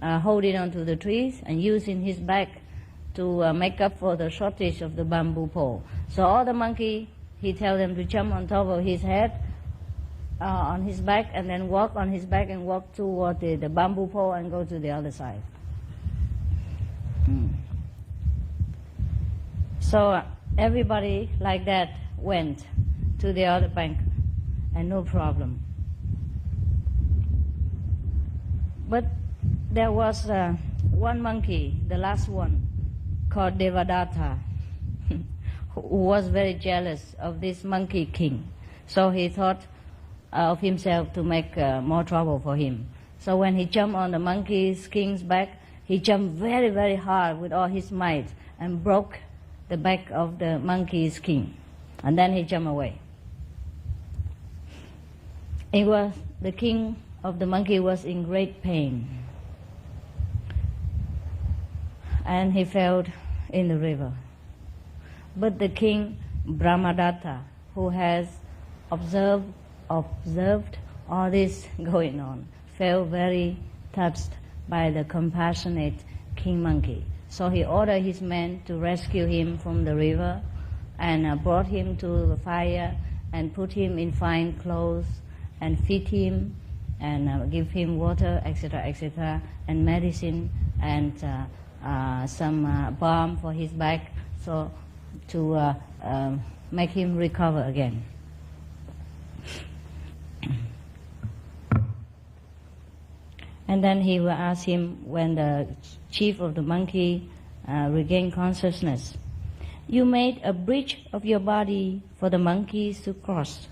hold it onto the trees, and using his back to make up for the shortage of the bamboo pole. So all the monkey, he tells them to jump on top of his head, on his back, and then walk on his back and walk toward the bamboo pole and go to the other side. So everybody like that went to the other bank, and no problem. But there was one monkey, the last one, called Devadatta, who was very jealous of this monkey king. So he thought of himself to make more trouble for him. So when he jumped on the monkey's king's back, he jumped very, very hard with all his might and broke the back of the monkey's king. And then he jumped away. The king of the monkey was in great pain, and he fell in the river. But the king Brahmadatta, who has observed all this going on, felt very touched by the compassionate king monkey. So he ordered his men to rescue him from the river and brought him to the fire and put him in fine clothes and feed him and give him water, etc., etc., and medicine and some balm for his back, so to make him recover again. And then he will ask him, when the chief of the monkey regained consciousness, "You made a bridge of your body for the monkeys to cross.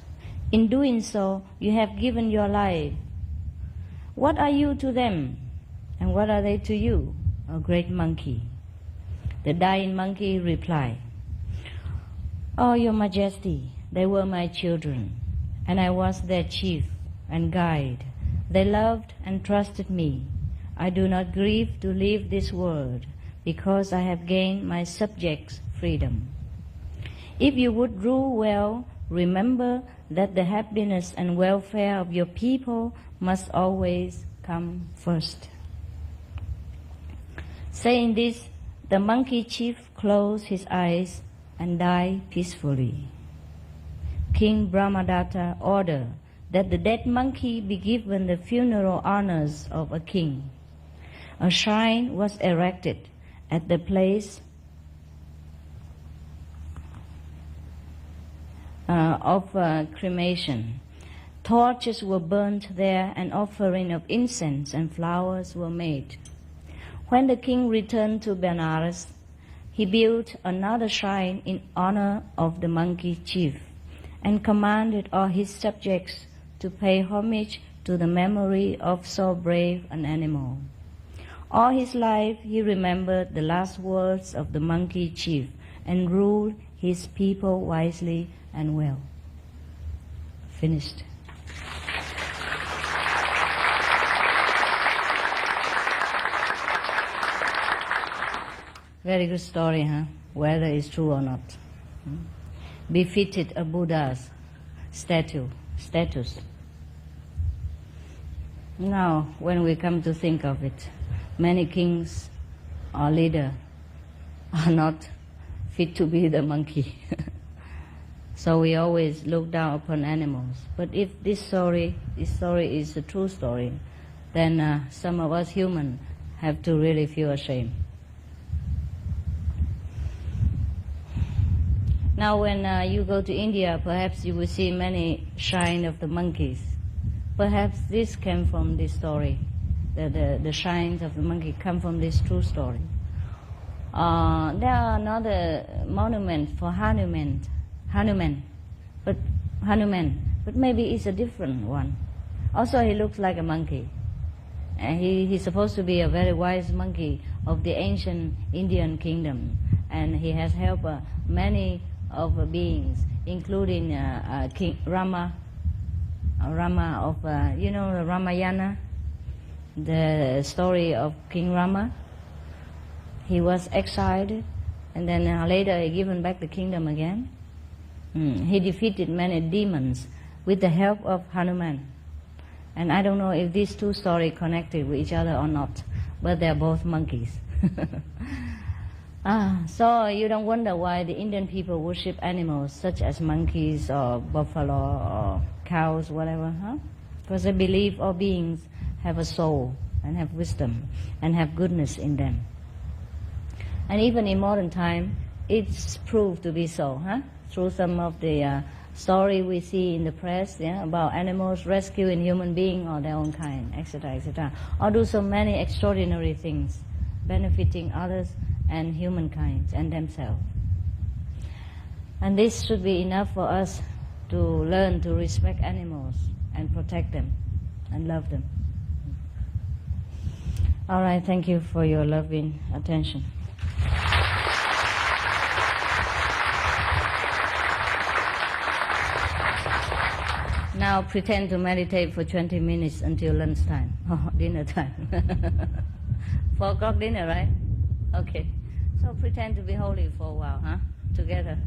In doing so, you have given your life. What are you to them, and what are they to you, O great monkey?" The dying monkey replied, "Oh, your majesty, they were my children, and I was their chief and guide. They loved and trusted me. I do not grieve to leave this world, because I have gained my subjects' freedom. If you would rule well, remember that the happiness and welfare of your people must always come first." Saying this, the monkey chief closed his eyes and died peacefully. King Brahmadatta ordered that the dead monkey be given the funeral honors of a king. A shrine was erected at the place of cremation. Torches were burnt there, and offering of incense and flowers were made. When the king returned to Benares, he built another shrine in honor of the monkey chief and commanded all his subjects to pay homage to the memory of so brave an animal. All his life he remembered the last words of the monkey chief and ruled his people wisely and well. Finished. Very good story, huh? Whether it's true or not. Befitted a Buddha's status. Now, when we come to think of it, many kings or leaders are not fit to be the monkey. So we always look down upon animals. But if this story is a true story, then some of us humans have to really feel ashamed. Now when you go to India, perhaps you will see many shrines of the monkeys. Perhaps this came from this story. The shrines of the monkey come from this true story. There are another monument for Hanuman, but maybe it's a different one. Also, he looks like a monkey. And he's supposed to be a very wise monkey of the ancient Indian kingdom, and he has helped many of beings, including King Rama of you know the Ramayana, the story of King Rama. He was exiled, and then later he given back the kingdom again. He defeated many demons with the help of Hanuman. And I don't know if these two stories connected with each other or not, but they're both monkeys. So you don't wonder why the Indian people worship animals such as monkeys or buffalo or cows, whatever, huh? Because they believe all beings have a soul and have wisdom and have goodness in them. And even in modern time, it's proved to be so, huh? Through some of the story we see in the press, yeah, about animals rescuing human beings or their own kind, etc., etc., or do so many extraordinary things, benefiting others and humankind and themselves. And this should be enough for us to learn to respect animals and protect them and love them. All right, thank you for your loving attention. Now pretend to meditate for 20 minutes until lunchtime, dinner time. 4 o'clock dinner, right? Okay. So pretend to be holy for a while, huh? Together.